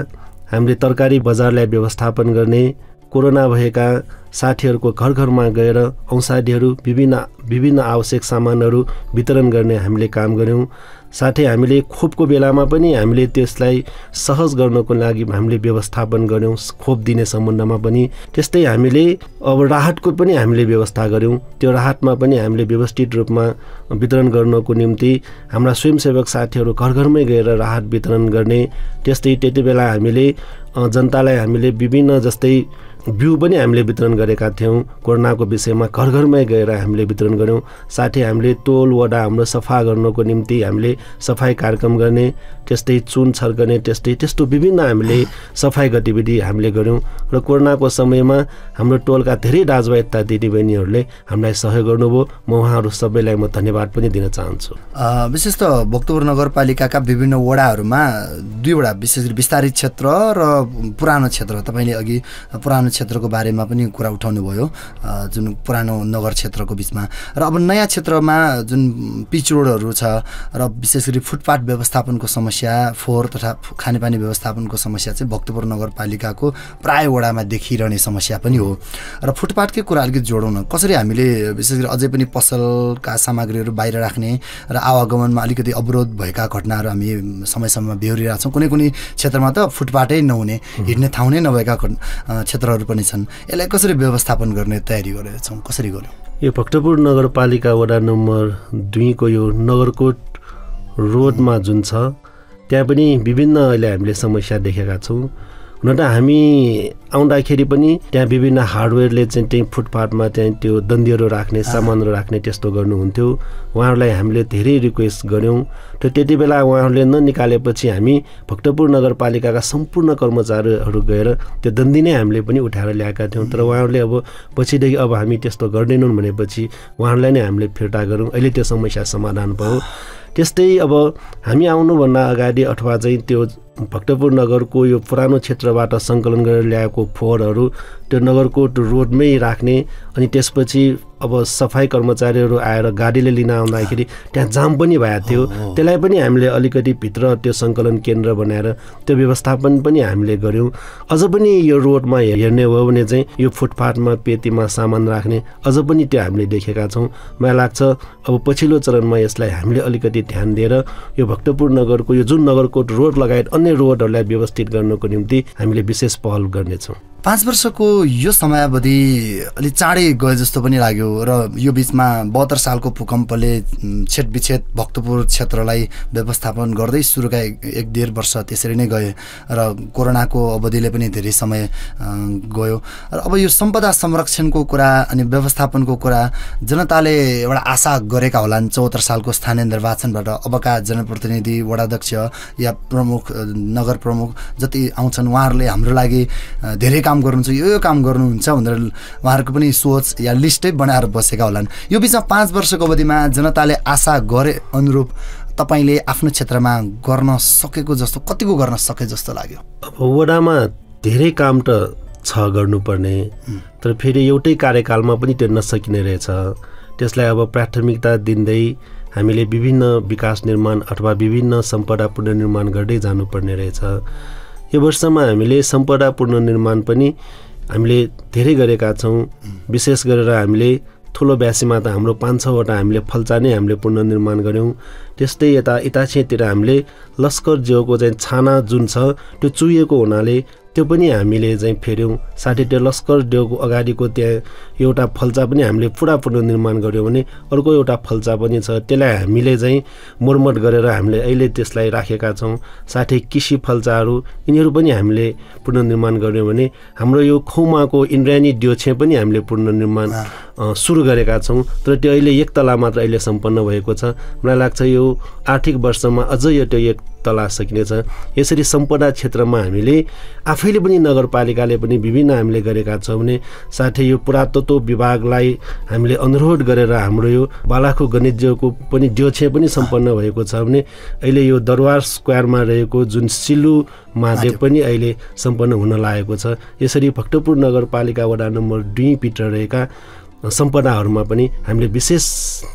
हामीले तरकारी बजारलाई व्यवस्थापन गर्ने, कोरोना भएका साथीहरूको घर घरमा गएर औषधिहरू विभिन्न आवश्यक सामानहरू वितरण गर्ने हामीले काम गऱ्यौँ। साथै हामीले खोपको बेलामा पनि हामीले त्यसलाई सहज गर्नको लागि हामीले व्यवस्थापन गऱ्यौँ, खोप दिने सम्बन्धमा पनि। त्यस्तै हामीले अब राहतको पनि हामीले व्यवस्था गऱ्यौँ। त्यो राहतमा पनि हामीले व्यवस्थित रूपमा वितरण गर्नको निम्ति हाम्रा स्वयंसेवक साथीहरू घर घरमै गएर राहत वितरण गर्ने। त्यस्तै त्यति बेला हामीले जनतालाई हामीले विभिन्न जस्तै बिउ पनि हामीले वितरण गरेका थियौँ। कोरोनाको विषयमा घर घरमै गएर हामीले वितरण गऱ्यौँ। साथै हामीले टोल वडा हाम्रो सफा गर्नको निम्ति हामीले सफाई कार्यक्रम गर्ने, त्यस्तै चुन छर्कने, त्यस्तो विभिन्न हामीले सफाई गतिविधि हामीले गऱ्यौँ र कोरोनाको समयमा हाम्रो टोलका धेरै दाजुभाइ तथा दिदीबहिनीहरूले हामीलाई सहयोग गर्नुभयो। म उहाँहरू सबैलाई म धन्यवाद पनि दिन चाहन्छु। विशेष त भक्तपुर नगरपालिकाका विभिन्न वडाहरूमा 2 वडा विशेष गरी विस्तारित क्षेत्र र पुरानो क्षेत्र, तपाईँले अघि पुरानो क्षेत्रको बारेमा पनि कुरा उठाउनु भयो, जुन पुरानो नगर क्षेत्रको बिचमा र अब नयाँ क्षेत्रमा जुन पिच रोडहरू छ र विशेष गरी फुटपाथ व्यवस्थापनको समस्या, फोहोर तथा खानेपानी व्यवस्थापनको समस्या चाहिँ भक्तपुर नगरपालिकाको प्राय वडामा देखिरहने समस्या पनि हो र फुटपाथकै कुरा अलिकति जोडौँ न। कसरी हामीले विशेष गरी अझै पनि पसलका सामग्रीहरू बाहिर राख्ने र आवागमनमा अलिकति अवरोध भएका घटनाहरू हामी समय समयमा बेहोरिरहेका छौँ। कुनै क्षेत्रमा त फुटपाथै नहुने, हिँड्ने ठाउँ नै नभएका क्षेत्रहरू पनि छन्। यसलाई कसरी व्यवस्थापन गर्ने तयारी गरेका छौँ, कसरी गर्यौँ? यो भक्तपुर नगरपालिका वडा नम्बर 2 को यो नगरकोट रोडमा जुन छ त्यहाँ पनि विभिन्न अहिले हामीले समस्या देखेका छौँ। हुन त हामी आउँदाखेरि पनि त्यहाँ विभिन्न हार्डवेयरले चाहिँ त्यही फुटपाथमा त्यहाँ त्यो दन्दीहरू राख्ने, सामानहरू राख्ने त्यस्तो गर्नुहुन्थ्यो। उहाँहरूलाई हामीले धेरै रिक्वेस्ट गऱ्यौँ। त्यति बेला उहाँहरूले ननिकालेपछि हामी भक्तपुर नगरपालिकाका सम्पूर्ण कर्मचारीहरू गएर त्यो दन्दी नै हामीले पनि उठाएर ल्याएका थियौँ। तर उहाँहरूले अब पछिदेखि अब हामी त्यस्तो गर्दैनौँ भनेपछि उहाँहरूलाई नै हामीले फिर्ता गऱ्यौँ। अहिले त्यो समस्या समाधान भयो। त्यस्तै अब हामी आउनुभन्दा अगाडि अथवा चाहिँ त्यो भक्तपुर नगरको यो पुरानो क्षेत्रबाट सङ्कलन गरेर ल्याएको फोहोरहरू त्यो नगरकोट रोडमै राख्ने, अनि त्यसपछि अब सफाई कर्मचारीहरू आएर गाडीले लिन आउँदाखेरि त्यहाँ जाम पनि भएको थियो। त्यसलाई पनि हामीले अलिकति भित्र त्यो सङ्कलन केन्द्र बनाएर त्यो व्यवस्थापन पनि हामीले गऱ्यौँ। अझ पनि यो रोडमा हेर्ने हो भने चाहिँ यो फुटपाथमा पेटीमा सामान राख्ने अझ पनि त्यो हामीले देखेका छौँ। मलाई लाग्छ अब पछिल्लो चरणमा यसलाई हामीले अलिकति ध्यान दिएर यो भक्तपुर नगरको यो जुन नगरकोट रोड लगायत अन्य रोडहरूलाई व्यवस्थित गर्नको निम्ति हामीले विशेष पहल गर्नेछौँ। 5 वर्षको यो समयावधि अलि चाँडै गए जस्तो पनि लाग्यो र यो बीचमा 72 सालको भूकम्पले छेदविच्छेद भक्तपुर क्षेत्रलाई व्यवस्थापन गर्दै सुरुका 1.5 वर्ष त्यसरी नै गए र कोरोनाको अवधिले पनि धेरै समय गयो र अब यो सम्पदा संरक्षणको कुरा अनि व्यवस्थापनको कुरा जनताले एउटा आशा गरेका होलान्। 74 सालको स्थानीय निर्वाचनबाट अबका जनप्रतिनिधि, वडाध्यक्ष या प्रमुख, नगर प्रमुख जति आउँछन् उहाँहरूले हाम्रो लागि धेरै काम काम गर्नुहुन्छ यो काम गर्नुहुन्छ भनेर उहाँहरूको पनि सोच या लिस्टै बनाएर बसेका होलान्। यो बिचमा 5 वर्षको अवधिमा जनताले आशा गरे अनुरूप तपाईँले आफ्नो क्षेत्रमा गर्न सकेको जस्तो कतिको गर्न सके जस्तो लाग्यो? अब वडामा धेरै काम त छ गर्नुपर्ने, तर फेरि एउटै कार्यकालमा पनि त्यो नसकिने रहेछ। त्यसलाई अब प्राथमिकता दिँदै हामीले विभिन्न विकास निर्माण अथवा विभिन्न सम्पदा पुनर्निर्माण गर्दै जानुपर्ने रहेछ। यो वर्षमा हामीले सम्पदा पुनर्निर्माण पनि हामीले धेरै गरेका छौँ। विशेष गरेर हामीले ठुलो ब्यासीमा त हाम्रो 5-6 वटा हामीले फल्चा नै हामीले पुनर्निर्माण गऱ्यौँ। त्यस्तै यता इटाछेतिर हामीले लस्कर जिउको चाहिँ छाना जुन छ त्यो चुहिएको हुनाले त्यो पनि हामीले चाहिँ फेर्यौँ। साथै त्यो लस्कर देउको अगाडिको त्यहाँ एउटा फल्चा पनि हामीले पुरा पुनर्निर्माण गऱ्यौँ भने अर्को एउटा फल्चा पनि छ, त्यसलाई हामीले चाहिँ मर्मत गरेर हामीले अहिले त्यसलाई राखेका छौँ। साथै कृषि फल्चाहरू यिनीहरू पनि हामीले पुनर्निर्माण गऱ्यौँ भने हाम्रो यो खौमाको इन्द्रायणी द्योछे पनि हामीले पुनर्निर्माण सुरु गरेका छौँ। तर त्यो अहिले 1 तला मात्र अहिले सम्पन्न भएको छ। मलाई लाग्छ यो आर्थिक वर्षमा अझै यो त्यो 1 तला सकिनेछ। यसरी सम्पदा क्षेत्रमा हामीले आफैले पनि नगरपालिकाले पनि विभिन्न हामीले गरेका छौँ भने साथै यो पुरातत्व विभागलाई हामीले अनुरोध गरेर हाम्रो यो बालाखु गणितज्यूको पनि द्योछे पनि सम्पन्न भएको छ भने अहिले यो दरबार स्क्वायरमा रहेको जुन सिलु महादेव पनि अहिले सम्पन्न हुन लागेको छ। यसरी भक्तपुर नगरपालिका वडा नम्बर 2 भित्र रहेका सम्पदाहरूमा पनि हामीले विशेष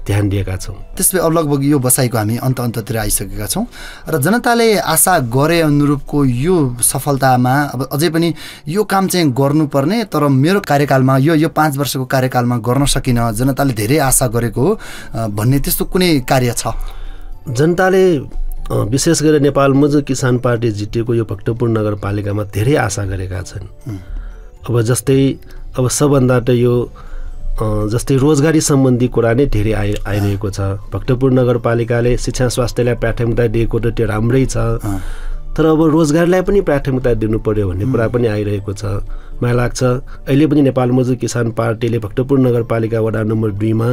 ध्यान दिएका छौँ। त्यसपछि अब लगभग यो बसाइको हामी अन्ततिर आइसकेका छौँ र जनताले आशा गरे अनुरूपको यो सफलतामा अब अझै पनि यो काम चाहिँ गर्नुपर्ने, तर मेरो कार्यकालमा यो 5 वर्षको कार्यकालमा गर्न सकिन, जनताले धेरै आशा गरेको भन्ने त्यस्तो कुनै कार्य छ? जनताले विशेष गरेर नेपाल मजदुर किसान पार्टी जितेको यो भक्तपुर नगरपालिकामा धेरै आशा गरेका छन्। अब जस्तै अब सबभन्दा त यो जस्तै रोजगारी सम्बन्धी कुरा नै धेरै आइरहेको छ। भक्तपुर नगरपालिकाले शिक्षा स्वास्थ्यलाई प्राथमिकता दिएको त त्यो राम्रै छ, तर अब रोजगारलाई पनि प्राथमिकता दिनु पर्यो भन्ने कुरा पनि आइरहेको छ। मलाई लाग्छ अहिले पनि नेपाल मजदुर किसान पार्टीले भक्तपुर नगरपालिका वडा नम्बर 2 मा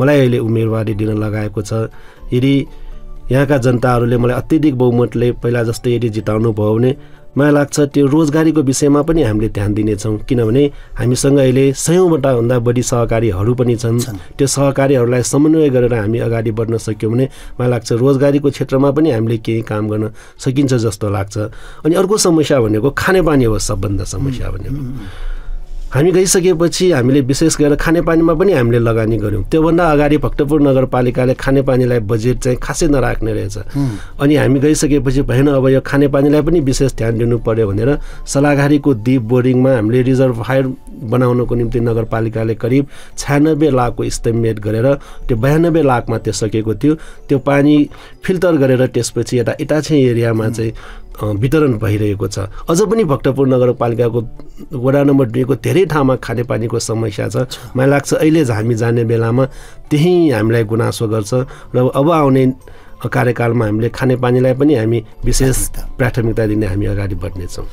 मलाई अहिले उम्मेदवारी दिन लगाएको छ। यदि यहाँका जनताहरूले मलाई अत्यधिक बहुमतले पहिला जस्तै यदि जिताउनु भयो भने मलाई लाग्छ त्यो रोजगारीको विषयमा पनि हामीले ध्यान दिनेछौँ। किनभने हामीसँग अहिले 100वटा भन्दा बढी सहकारीहरू पनि छन्। त्यो सहकारीहरूलाई समन्वय गरेर हामी अगाडि बढ्न सक्यौँ भने मलाई लाग्छ रोजगारीको क्षेत्रमा पनि हामीले केही काम गर्न सकिन्छ जस्तो लाग्छ। अनि अर्को समस्या भनेको खानेपानी हो। सबभन्दा समस्या भनेको हामी गइसकेपछि हामीले विशेष गरेर खानेपानीमा पनि हामीले लगानी गऱ्यौँ। त्योभन्दा अगाडि भक्तपुर नगरपालिकाले खानेपानीलाई बजेट चाहिँ खासै नराख्ने रहेछ। अनि हामी गइसकेपछि भएन, अब यो खानेपानीलाई पनि विशेष ध्यान दिनु पर्यो भनेर सलाघारीको दिप बोर्डिङमा हामीले रिजर्भायर बनाउनको निम्ति नगरपालिकाले करिब 96 लाखको इस्टिमेट गरेर त्यो 92 लाखमा त्यो सकेको थियो। त्यो पानी फिल्टर गरेर त्यसपछि यता इटाछे एरियामा चाहिँ वितरण भइरहेको छ। अझ पनि भक्तपुर नगरपालिकाको वडा नम्बर 2 को धेरै ठाउँमा खानेपानीको समस्या छ। मलाई लाग्छ अहिले हामी जाने बेलामा त्यही हामीलाई गुनासो गर्छ र अब आउने कार्यकालमा हामीले खानेपानीलाई पनि हामी विशेष प्राथमिकता दिने हामी अगाडि बढ्नेछौँ।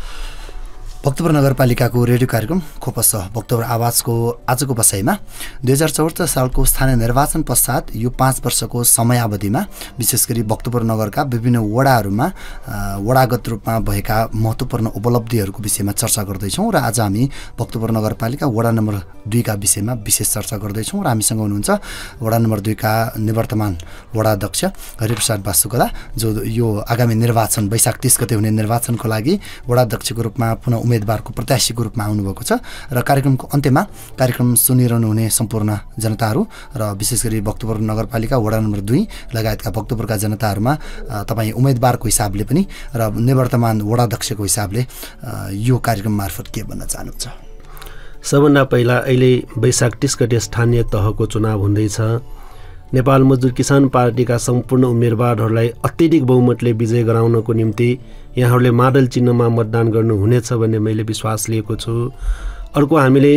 भक्तपुर नगरपालिकाको रेडियो कार्यक्रम खोपस भक्तपुर आवाजको आजको बसाइमा 2074 सालको स्थानीय निर्वाचन पश्चात यो 5 वर्षको समयावधिमा विशेष गरी भक्तपुर नगरका विभिन्न वडाहरूमा वडागत रूपमा भएका महत्त्वपूर्ण उपलब्धिहरूको विषयमा चर्चा गर्दैछौँ र आज हामी भक्तपुर नगरपालिका वडा नम्बर 2 का विषयमा विशेष चर्चा गर्दैछौँ र हामीसँग हुनुहुन्छ वडा नम्बर 2 का निवर्तमान वडाध्यक्ष हरिप्रसाद वासुकोला, जो यो आगामी निर्वाचन वैशाख 30 गते हुने निर्वाचनको लागि वडाध्यक्षको रूपमा पुनः उम्मेदवारको प्रत्याशीको रूपमा आउनुभएको छ। र कार्यक्रमको अन्त्यमा कार्यक्रम सुनिरहनु हुने सम्पूर्ण जनताहरू र विशेष गरी भक्तपुर नगरपालिका वडा नम्बर 2 लगायतका भक्तपुरका जनताहरूमा तपाईँ उम्मेदवारको हिसाबले पनि र निवर्तमान वडाध्यक्षको हिसाबले यो कार्यक्रम मार्फत के भन्न चाहनुहुन्छ? सबभन्दा पहिला अहिले वैशाख 30 गते स्थानीय तहको चुनाव हुँदैछ। नेपाल मजदुर किसान पार्टीका सम्पूर्ण उम्मेदवारहरूलाई अत्यधिक बहुमतले विजय गराउनको निम्ति यहाँहरूले माडल चिन्हमा मतदान गर्नुहुनेछ भन्ने मैले विश्वास लिएको छु। अर्को, हामीले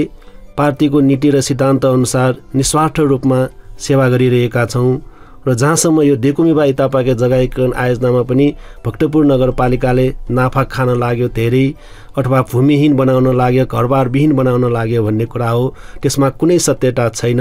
पार्टीको नीति र सिद्धान्त अनुसार निस्वार्थ रूपमा सेवा गरिरहेका छौँ। र जहाँसम्म यो डेकुमीबा इतापाके जग्गाकरण आयोजनामा पनि भक्तपुर नगरपालिकाले नाफा खान लाग्यो धेरै अथवा भूमिहीन बनाउन लाग्यो घरबारविहीन बनाउन लाग्यो भन्ने कुरा हो। त्यसमा कुनै सत्यता छैन।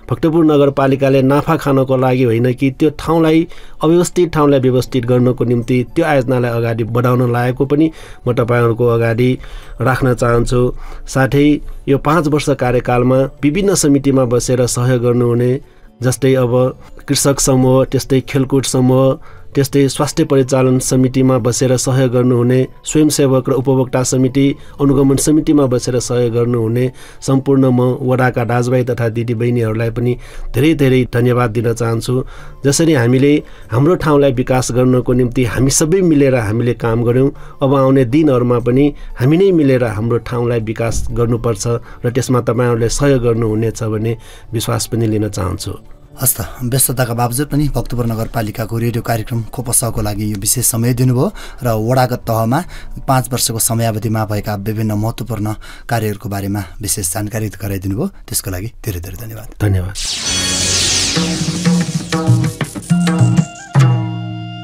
भक्तपुर नगरपालिकाले नाफा खानको लागि होइन कि त्यो ठाउँलाई अव्यवस्थित ठाउँलाई व्यवस्थित गर्नको निम्ति त्यो आयोजनालाई अगाडि बढाउन लागेको पनि म तपाईँहरूको अगाडि राख्न चाहन्छु। साथै यो 5 वर्ष कार्यकालमा विभिन्न समितिमा बसेर सहयोग गर्नुहुने जस्तै अब कृषक समूह, त्यस्तै खेलकुद समूह, त्यस्तै स्वास्थ्य परिचालन समितिमा बसेर सहयोग गर्नुहुने, स्वयंसेवक र उपभोक्ता समिति अनुगमन समितिमा बसेर सहयोग गर्नुहुने सम्पूर्ण म वडाका दाजुभाइ तथा दिदीबहिनीहरूलाई पनि धेरै धेरै धन्यवाद दिन चाहन्छु। जसरी हामीले हाम्रो ठाउँलाई विकास गर्नको निम्ति हामी सबै मिलेर हामीले काम गऱ्यौँ, अब आउने दिनहरूमा पनि हामी नै मिलेर हाम्रो ठाउँलाई विकास गर्नुपर्छ र त्यसमा तपाईँहरूले सहयोग गर्नुहुनेछ भन्ने विश्वास पनि लिन चाहन्छु। हस् त, व्यस्तताका बावजुद पनि भक्तपुर नगरपालिकाको रेडियो कार्यक्रम खोपसाको लागि यो विशेष समय दिनुभयो र वडागत तहमा 5 वर्षको समयावधिमा भएका विभिन्न महत्त्वपूर्ण कार्यहरूको बारेमा विशेष जानकारी गराइदिनु भयो। त्यसको लागि धेरै धेरै धन्यवाद। धन्यवाद।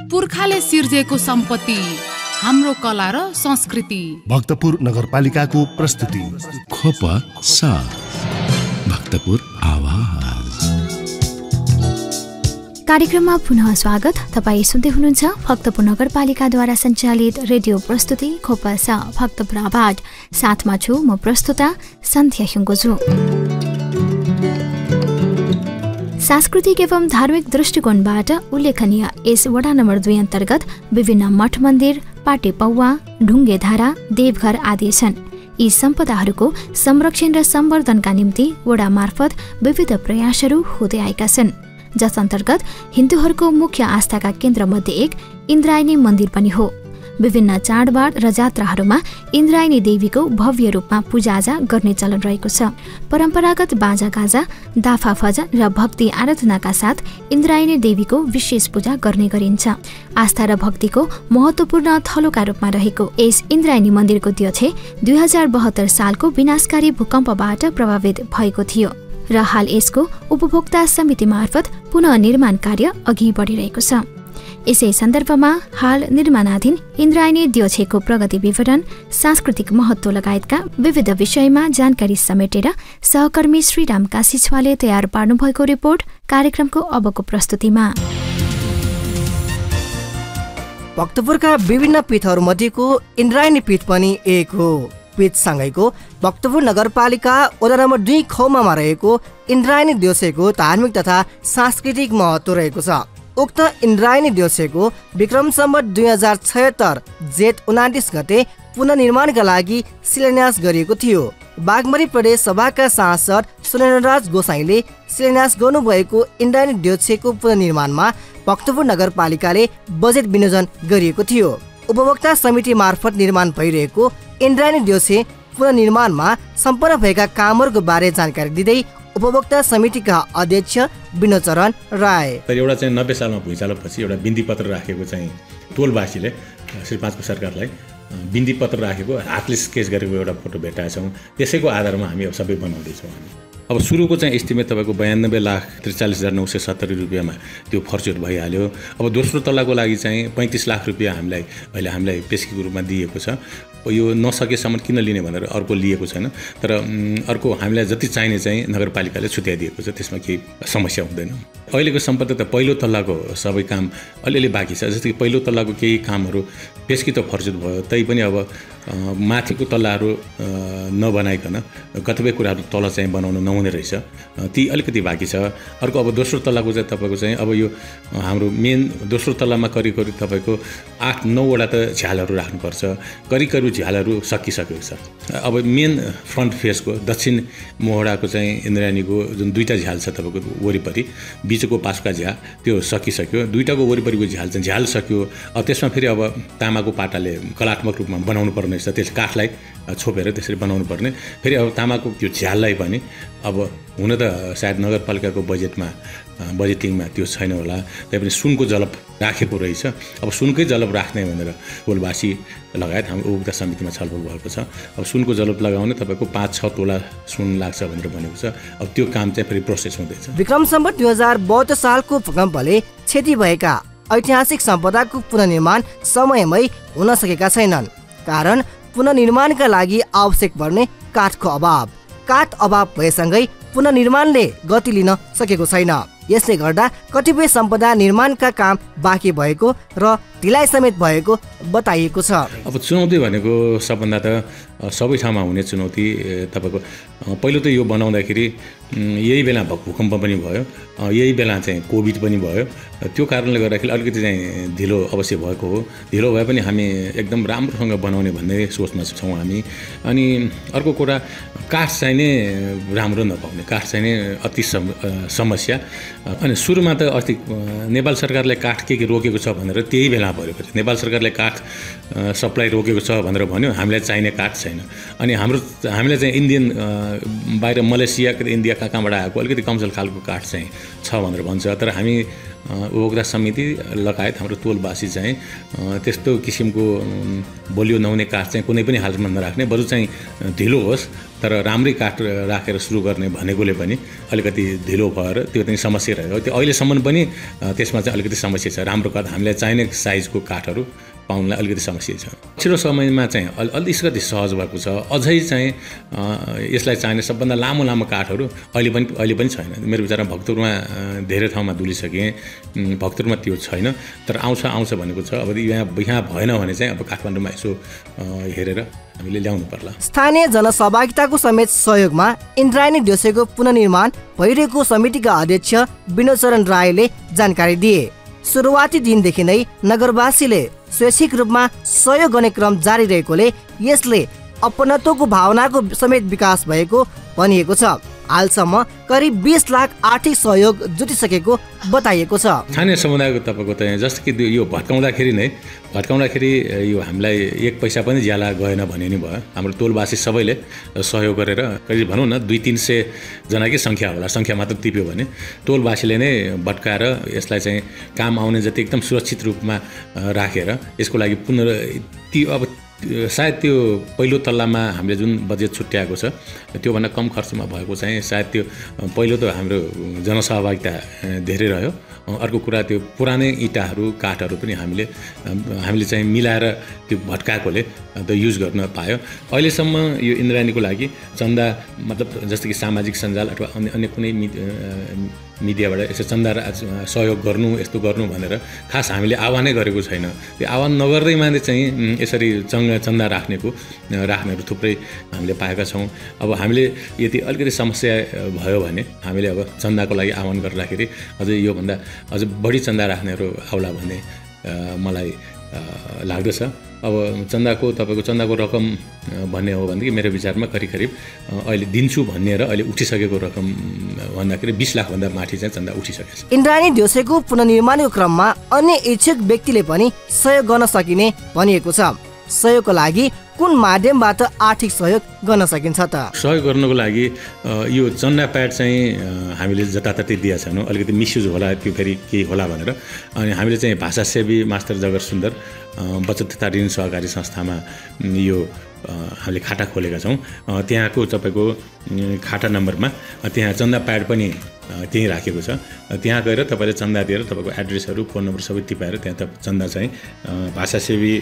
पुर्खाले सिर्जेको सम्पत्ति हाम्रो कला र संस्कृति। भक्तपुर नगरपालिकाको प्रस्तुति खोप सा भक्तपुर आवाज। कार्यक्रममा पुनः स्वागत। तपाईँ सुन्दै हुनुहुन्छ भक्तपुर नगरपालिकाद्वारा सञ्चालित रेडियो प्रस्तुति खोपसा भक्तपुर आवाज। साथमा छु म प्रस्तुता सन्ध्या ह्युङ्गोजु। सांस्कृतिक एवं धार्मिक दृष्टिकोणबाट उल्लेखनीय यस वडा नम्बर 2 अन्तर्गत विभिन्न मठ मन्दिर, पाटे पौवा, ढुङ्गे धारा, देवघर आदि छन्। यी सम्पदाहरूको संरक्षण र सम्वर्धनका निम्ति वडा मार्फत विविध प्रयासहरू हुँदै आएका छन्, जस अन्तर्गत हिन्दूहरूको मुख्य आस्थाका केन्द्रमध्ये एक इन्द्रायणी मन्दिर पनि हो। विभिन्न चाडबाड र जात्राहरूमा इन्द्रायणी देवीको भव्य रूपमा पूजाआजा गर्ने चलन रहेको छ। परम्परागत बाजागाजा, दाफाफजा र भक्ति आराधनाका साथ इन्द्रायणी देवीको विशेष पूजा गर्ने गरिन्छ। आस्था र भक्तिको महत्त्वपूर्ण थलोका रूपमा रहेको यस इन्द्रायणी मन्दिरको द्योछे 2072 सालको विनाशकारी भूकम्पबाट प्रभावित भएको थियो र हाल यसको उपभोक्ता समिति मार्फत पुनः निर्माण कार्य अघि बढिरहेको छ। यसै सन्दर्भमा हाल निर्माणाधीन इन्द्रायणी द्योछेको प्रगति विवरण, सांस्कृतिक महत्त्व लगायतका विविध विषयमा जानकारी समेटेर सहकर्मी श्रीराम काशीछ्वाले तयार पार्नुभएको रिपोर्ट कार्यक्रमको अबको प्रस्तुतिमा। भक्तपुरका विभिन्न पीठहरूमध्येको इन्द्रायणी पीठ पनि एक हो। पीठसँगैको भक्तपुर नगरपालिका वडा नम्बर 2 खौमामा रहेको इन्द्रायणी द्योछेको धार्मिक तथा सांस्कृतिक महत्त्व रहेको छ। उक्त इन्द्रायणी द्योछेको विक्रम सम्वत 2076 जेठ 29 गते पुनर्निर्माणका लागि शिलान्यास गरिएको थियो। बागमती प्रदेश सभाका सांसद सुरेन्द्रराज गोसाईले शिलान्यास गर्नुभएको इन्द्रायणी द्योछेको पुनर्निर्माणमा भक्तपुर नगरपालिकाले बजेट विनियोजन गरिएको थियो। उपभोक्ता समिति मार्फत निर्माण भइरहेको इन्द्रायणी द्योछे पुनर्निर्माणमा सम्पन्न भएका कामहरूको बारे जानकारी दिँदै उपभोक्ता समितिका अध्यक्ष विनोद चरण राय, एउटा चाहिँ 90 सालमा भुइँचालोपछि एउटा बिन्ती पत्र राखेको चाहिँ टोलवासीले श्री 5 को सरकारलाई बिन्ती पत्र राखेको हातले स्केच गरेको एउटा फोटो भेटाएछौँ। त्यसैको आधारमा हामी अब सबै बनाउँदैछौँ। अब सुरुको चाहिँ एस्टिमेट तपाईँको 92,43,970 रुपियाँमा त्यो फर्चुट भइहाल्यो। अब दोस्रो तल्लाको लागि चाहिँ 35 लाख रुपियाँ हामीलाई पेस्कीको रूपमा दिएको छ। यो नसकेसम्म किन लिने भनेर अर्को लिएको छैन, तर अर्को हामीलाई जति चाहिने चाहिँ नगरपालिकाले छुट्याइदिएको छ, त्यसमा केही समस्या हुँदैन। अहिलेको सम्पत्ति त पहिलो तल्लाको सबै काम अलिअलि बाँकी छ। जस्तै पहिलो तल्लाको केही कामहरू पेस्की त फर्चुट भयो, तैपनि अब माथिको तल्लाहरू नबनाइकन कतिपय कुराहरू तल चाहिँ बनाउन नहुने रहेछ, ती अलिकति बाँकी छ। अर्को अब दोस्रो तल्लाको चाहिँ तपाईँको चाहिँ अब यो हाम्रो मेन दोस्रो तल्लामा करिब तपाईँको 8-9 वटा त झ्यालहरू राख्नुपर्छ। करिब झ्यालहरू सकिसकेको छ। अब मेन फ्रन्ट फेसको दक्षिण मोहडाको चाहिँ इन्द्रायणीको जुन 2टा झ्याल छ तपाईँको वरिपरि, बिचको पासका झ्याल त्यो सकिसक्यो। 2टाको वरिपरिको झ्याल चाहिँ झ्याल सक्यो। अब त्यसमा फेरि अब तामाको पाटाले कलात्मक रूपमा बनाउनु पर्ने छ, त्यस काठलाई छोपेर त्यसरी बनाउनु पर्ने। फेरि अब तामाको त्यो झ्याललाई पनि अब हुन त सायद नगरपालिकाको बजेटिङमा त्यो छैन होला, तैपनि सुनको जलप राखेको रहेछ। अब सुनकै जलप राख्ने भनेर टोलवासी लगायत हाम्रो उपभोक्ता समितिमा छलफल भएको छ। अब सुनको जलप लगाउने तपाईँको 5-6 तोला सुन लाग्छ भनेर भनेको छ। अब त्यो काम चाहिँ फेरि प्रोसेस हुँदैछ। विक्रम सम्वत 2072 सालको भूकम्पले क्षति भएका ऐतिहासिक सम्पदाको पुनर्निर्माण समयमै हुन सकेका छैनन्, कारण पुनर्निर्माणका लागि आवश्यक पर्ने काठको अभाव। काठ अभाव भएसँगै पुनर्निर्माणले गति लिन सकेको छैन। यसले गर्दा कतिपय सम्पदा निर्माणका काम बाँकी भएको र ढिलाइ समेत भएको बताइएको छ। अब चुनौती भनेको सबभन्दा त सबै ठाउँमा हुने चुनौती तपाईँको पहिलो त यो बनाउँदाखेरि यही बेला भूकम्प पनि भयो, यही बेला चाहिँ कोभिड पनि भयो। त्यो कारणले गर्दाखेरि अलिकति चाहिँ ढिलो अवश्य भएको हो। ढिलो भए पनि हामी एकदम राम्रोसँग बनाउने भन्ने सोचमा छौँ हामी। अनि अर्को कुरा काठ चाहिने राम्रो नपाउने, काठ चाहिने अति समस्या। अनि सुरुमा त अस्ति नेपाल सरकारले काठ के रोकेको छ भनेर त्यही बेला परेको छ। नेपाल सरकारले काठ सप्लाई रोकेको छ भनेर भन्यो, हामीलाई चाहिने काठ छैन। अनि हामीलाई चाहिँ इन्डियन बाहिर मलेसिया इन्डिया कहाँबाट आएको अलिकति कमजोर खालको काठ चाहिँ छ भनेर भन्छ। तर हामी उपभोक्ता समिति लगायत हाम्रो टोलवासी चाहिँ त्यस्तो किसिमको बलियो नहुने काठ चाहिँ कुनै पनि हालतमा नराख्ने, बरु चाहिँ ढिलो होस् तर राम्रै काठ राखेर सुरु गर्ने भनेकोले पनि अलिकति ढिलो भएर त्यो चाहिँ समस्या रह्यो। त्यो अहिलेसम्म पनि त्यसमा चाहिँ अलिकति समस्या छ। राम्रो काठ हामीलाई चाहिने साइजको काठहरू पाउनलाई अलिकति समस्या छ। पछिल्लो समयमा चाहिँ अलिकति सहज भएको छ। अझै चाहिँ यसलाई चाहिने सबभन्दा लामो काठहरू अहिले पनि छैन। मेरो विचारमा भक्तपुरमा धेरै ठाउँमा दुलिसकेँ, भक्तपुरमा त्यो छैन। तर आउँछ भनेको छ। अब यहाँ भएन भने चाहिँ अब काठमाडौँमा यसो हेरेर हामीले ल्याउनु पर्ला। स्थानीय जनसहभागिताको समेत सहयोगमा इन्द्रायणी ढोसेको पुनर्निर्माण भइरहेको समितिका अध्यक्ष विनोद चरण रायले जानकारी दिए। सुरुवाती दिनदेखि नै नगरवासीले स्वैच्छिक रूपमा सहयोग गर्ने क्रम जारी रहेकोले यसले अपनत्वको भावनाको समेत विकास भएको भनिएको छ। हालसम्म करिब 20 लाख आर्थिक सहयोग जुटिसकेको बताइएको छ। स्थानीय समुदायको तपाईँको त जस्तो कि यो भट्काउँदाखेरि यो हामीलाई 1 पैसा पनि ज्याला गएन भने नि भयो। हाम्रो टोलवासी सबैले सहयोग गरेर करिब भनौँ न 200-300 जनाकै सङ्ख्या होला, सङ्ख्या मात्र टिप्यो भने टोलवासीले नै भट्काएर यसलाई चाहिँ काम आउने जति एकदम सुरक्षित रूपमा राखेर यसको लागि अब सायद त्यो पहिलो तल्लामा हामीले जुन बजेट छुट्याएको छ त्योभन्दा कम खर्चमा भएको चाहिँ सायद त्यो पहिलो त हाम्रो जनसहभागिता धेरै रह्यो। अर्को कुरा त्यो पुरानै इँटाहरू काठहरू पनि हामीले चाहिँ मिलाएर त्यो भट्काएकोले त युज गर्न पायो। अहिलेसम्म यो इन्द्रायणीको लागि चन्दा मतलब जस्तो कि सामाजिक सञ्जाल अथवा अन्य कुनै मिडियाबाट यसो चन्दा सहयोग गर्नु यस्तो गर्नु भनेर खास हामीले आह्वानै गरेको छैन। त्यो आह्वान नगर्दैमा चाहिँ यसरी चन्दा राख्नेहरू थुप्रै हामीले पाएका छौँ। अब हामीले यदि अलिकति समस्या भयो भने हामीले अब चन्दाको लागि आह्वान गर्दाखेरि अझै योभन्दा अझ बढी चन्दा राख्नेहरू आउला भन्ने मलाई लाग्दछ। अब तपाईँको चन्दाको रकम भन्ने हो भनेदेखि मेरो विचारमा करिब अहिले दिन्छु भन्ने र अहिले उठिसकेको रकम भन्दाखेरि 20 लाखभन्दा माथि चाहिँ चन्दा उठिसकेको छ। इन्द्रायणी ढोसेको पुनर्निर्माणको क्रममा अन्य इच्छुक व्यक्तिले पनि सहयोग गर्न सकिने भनिएको छ। सहयोगको लागि कुन माध्यमबाट आर्थिक सहयोग गर्न सकिन्छ त? सहयोग गर्नको लागि यो चन्दा प्याड चाहिँ हामीले जताततै दिएका छैनौँ, अलिकति मिसयुज होला त्यो फेरि केही होला भनेर। अनि हामीले चाहिँ भाषासेवी मास्टर जगत सुन्दर बचत तथा ऋण सहकारी संस्थामा यो हामीले खाता खोलेका छौँ। त्यहाँको तपाईँको खाता नम्बरमा त्यहाँ चन्दा प्याड पनि त्यहीँ राखेको छ। त्यहाँ गएर तपाईँले चन्दा दिएर तपाईँको एड्रेसहरू फोन नम्बर सबै टिपाएर त्यहाँ चन्दा चाहिँ भाषासेवी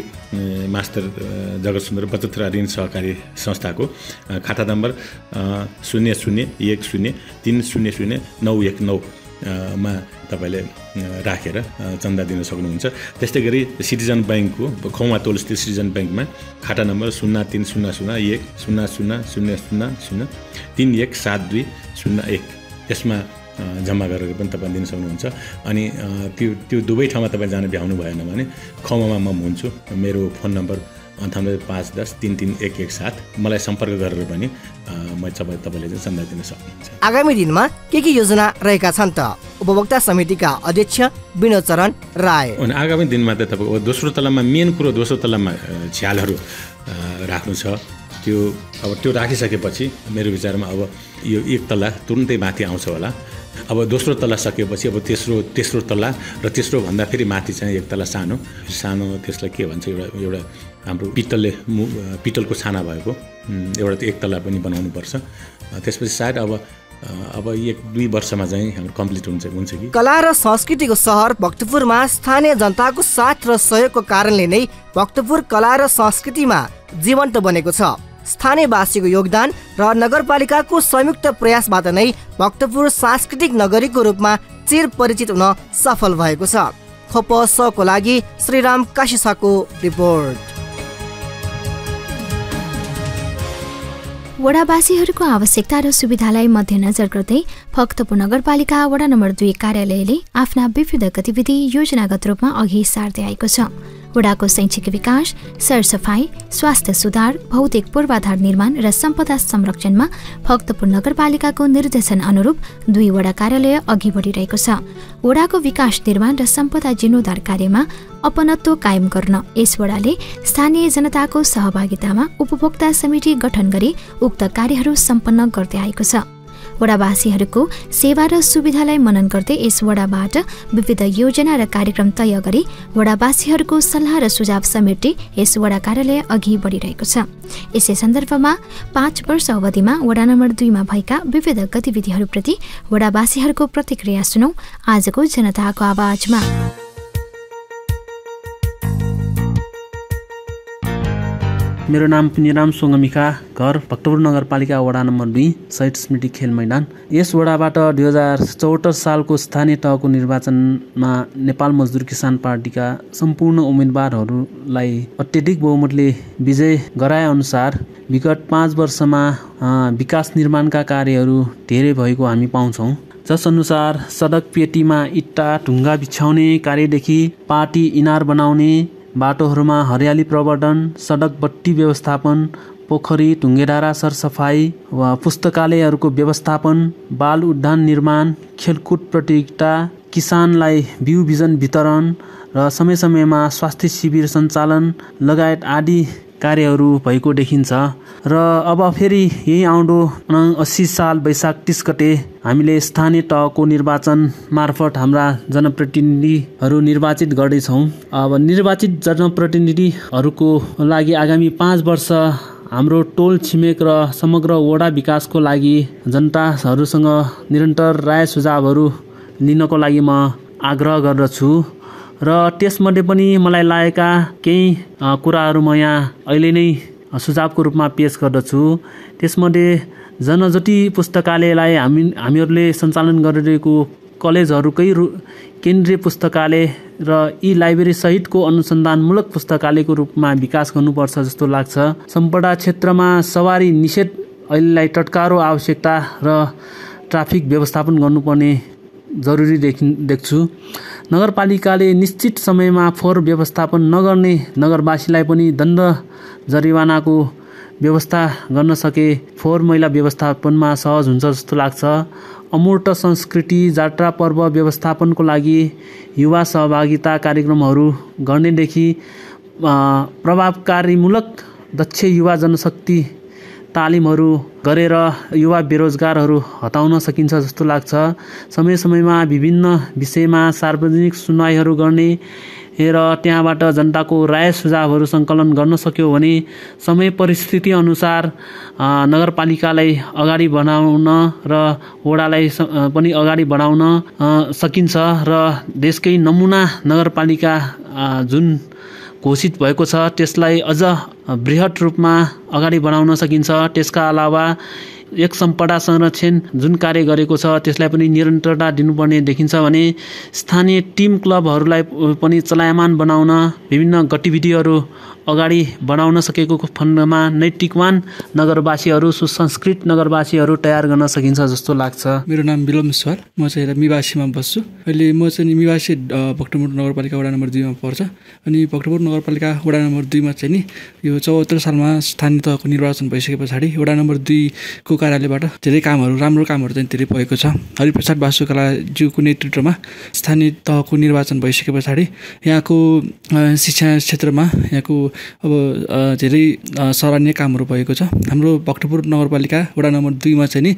मास्टर जगत सुन्दर बचत तथा ऋण सहकारी संस्थाको खाता नम्बर 00103009119 मा तपाईँले राखेर चन्दा दिन सक्नुहुन्छ। त्यस्तै गरी सिटिजन ब्याङ्कको खौमा टोलस्थित सिटिजन ब्याङ्कमा खाता नम्बर 03001000317201 त्यसमा जम्मा गरेर पनि तपाईँ दिन सक्नुहुन्छ। अनि त्यो दुवै ठाउँमा तपाईँ जान भ्याउनु भएन भने खौमामा म हुन्छु। मेरो फोन नम्बर 9851033117 मलाई सम्पर्क गरेर पनि तपाईँले चाहिँ चन्दा दिन सक्नुहुन्छ। आगामी दिनमा के योजना रहेका छन् त? उपभोक्ता समितिका अध्यक्ष विनोद चरण राय। अनि आगामी दिनमा त तपाईँको दोस्रो तल्लामा मेन कुरो दोस्रो तल्लामा झ्यालहरू राख्नु छ। त्यो राखिसकेपछि मेरो विचारमा अब यो एक तल्ला तुरुन्तै माथि आउँछ होला। अब दोस्रो तल्ला सकेपछि अब तेस्रो तल्ला र तेस्रो भन्दा फेरि माथि चाहिँ एक तल्ला सानो त्यसलाई के भन्छ एउटा हाम्रो पितलको छाना भएको एउटा एक तल्ला पनि बनाउनु पर्छ। त्यसपछि सायद अब 1-2 वर्षमा चाहिँ हाम्रो कम्प्लिट हुन्छ कि। कला र संस्कृतिको सहर भक्तपुरमा स्थानीय जनताको साथ र सहयोगको कारणले नै भक्तपुर कला र संस्कृतिमा जीवन्त बनेको छ। स्थानीयवासीको योगदान र नगरपालिकाको संयुक्त प्रयासबाट नै भक्तपुर सांस्कृतिक नगरीको रूपमा चिर परिचित हुन सफल भएको छ। खोपसको लागि श्रीराम काशीसाको रिपोर्ट। वडावासीहरूको आवश्यकता र सुविधालाई मध्यनजर गर्दै भक्तपुर नगरपालिका वडा नम्बर 2 कार्यालयले आफ्ना विविध गतिविधि योजनागत रूपमा अघि सार्दै आएको छ। वडाको शैक्षिक विकास, सरसफाई, स्वास्थ्य सुधार, भौतिक पूर्वाधार निर्माण र सम्पदा संरक्षणमा भक्तपुर नगरपालिकाको निर्देशन अनुरूप 2 वडा कार्यालय अघि बढिरहेको छ। वडाको विकास, निर्माण र सम्पदा जीर्णोद्धार कार्यमा अपनत्व कायम गर्न यस वडाले स्थानीय जनताको सहभागितामा उपभोक्ता समिति गठन गरी उक्त कार्यहरू सम्पन्न गर्दै आएको छ। वडावासीहरूको सेवा र सुविधालाई मनन गर्दै यस वडाबाट विविध योजना र कार्यक्रम तय गरी वडावासीहरूको सल्लाह र सुझाव समेट्दै यस वडा कार्यालय अघि बढिरहेको छ। यसै सन्दर्भमा 5 वर्ष अवधिमा वडा नम्बर 2 मा भएका विविध गतिविधिहरूप्रति वडावासीहरूको प्रतिक्रिया सुनौ आजको जनताको आवाजमा। मेरो नाम पुण्यराम सोङमिखा, घर भक्तपुर नगरपालिका वडा नम्बर 2 शहीद स्मृति खेल मैदान। यस वडाबाट 2074 सालको स्थानीय तहको निर्वाचनमा नेपाल मजदुर किसान पार्टीका सम्पूर्ण उम्मेदवारहरूलाई अत्यधिक बहुमतले विजय गराए अनुसार विगत 5 वर्षमा विकास निर्माणका कार्यहरू धेरै भएको हामी पाउँछौँ। जस अनुसार सडक पेटीमा इट्टा ढुङ्गा बिछाउने कार्यदेखि पार्टी इनार बनाउने, बाटोहरूमा हरियाली प्रवर्धन, सडक बत्ती व्यवस्थापन, पोखरी ढुङ्गेडाँडा सरसफाई वा पुस्तकालयहरूको व्यवस्थापन, बाल उद्यान निर्माण, खेलकुद प्रतियोगिता, किसानलाई बिउ बिजन वितरण र समय समयमा स्वास्थ्य शिविर सञ्चालन लगायत आदि कार्यहरू भएको देखिन्छ। र अब फेरि यही आउँदो 80 साल वैशाख 30 गते हामीले स्थानीय तहको निर्वाचन मार्फत हाम्रा जनप्रतिनिधिहरू निर्वाचित गर्दैछौँ। अब निर्वाचित जनप्रतिनिधिहरूको लागि आगामी 5 वर्ष हाम्रो टोल छिमेक र समग्र वडा विकासको लागि जनताहरूसँग निरन्तर राय सुझावहरू लिनको लागि म आग्रह गर्दछु र त्यसमध्ये पनि मलाई लागेका केही कुराहरू म यहाँ अहिले नै सुझावको रूपमा पेश गर्दछु। त्यसमध्ये जनज्योति पुस्तकालयलाई हामीहरूले सञ्चालन गरिरहेको कलेजहरूकै केन्द्रीय पुस्तकालय र यी लाइब्रेरी सहितको अनुसन्धानमूलक पुस्तकालयको रूपमा विकास गर्नुपर्छ जस्तो लाग्छ। सम्पदा क्षेत्रमा सवारी निषेध अहिलेलाई तत्काल आवश्यकता र ट्राफिक व्यवस्थापन गर्नुपर्ने जरुरी देख्छु। नगरपालिकाले निश्चित समयमा फोहोर व्यवस्थापन नगर्ने नगरवासीलाई पनि दण्ड जरिवानाको व्यवस्था गर्न सके फोहोर मैला व्यवस्थापनमा सहज हुन्छ जस्तो लाग्छ। अमूर्त संस्कृति जात्रा पर्व व्यवस्थापनको लागि युवा सहभागिता कार्यक्रमहरू गर्नेदेखि प्रभावकारीमूलक दक्ष युवा जनशक्ति तालिमहरू गरेर युवा बेरोजगारहरू हटाउन सकिन्छ जस्तो लाग्छ। समय समयमा विभिन्न विषयमा सार्वजनिक सुनवाईहरू गर्ने र त्यहाँबाट जनताको राय सुझावहरू सङ्कलन गर्न सक्यो भने समय परिस्थिति अनुसार नगरपालिकालाई अगाडि बढाउन र वडालाई पनि अगाडि बढाउन सकिन्छ र देशकै नमुना नगरपालिका जुन घोषित भएको छ त्यसलाई अझ बृहत रूपमा अगाडि बढाउन सकिन्छ। त्यसका अलावा एक सम्पदा संरक्षण जुन कार्य गरेको छ त्यसलाई पनि निरन्तरता दिनुपर्ने देखिन्छ भने स्थानीय टिम क्लबहरूलाई पनि चलायमान बनाउन विभिन्न गतिविधिहरू अगाडि बढाउन सकेको खण्डमा नैतिकवान नगरवासीहरू सुसंस्कृत नगरवासीहरू तयार गर्न सकिन्छ जस्तो लाग्छ। मेरो नाम बिलम सर, म चाहिँ मिवासीमा बस्छु। अहिले म चाहिँ मिवासी भक्तपुर नगरपालिका वडा नम्बर 2 मा पर्छ। अनि भक्तपुर नगरपालिका वडा नम्बर 2 मा चाहिँ नि यो 74 सालमा स्थानीय तहको निर्वाचन भइसके पछाडि वडा नम्बर 2 को कार्यालयबाट धेरै कामहरू राम्रो कामहरू चाहिँ धेरै भएको छ। हरिप्रसाद वास्तुकलाज्यूको नेतृत्वमा स्थानीय तहको निर्वाचन भइसके पछाडि यहाँको शिक्षा क्षेत्रमा यहाँको अब धेरै सराहनीय कामहरू भएको छ। हाम्रो भक्तपुर नगरपालिका वडा नम्बर 2 मा चाहिँ नि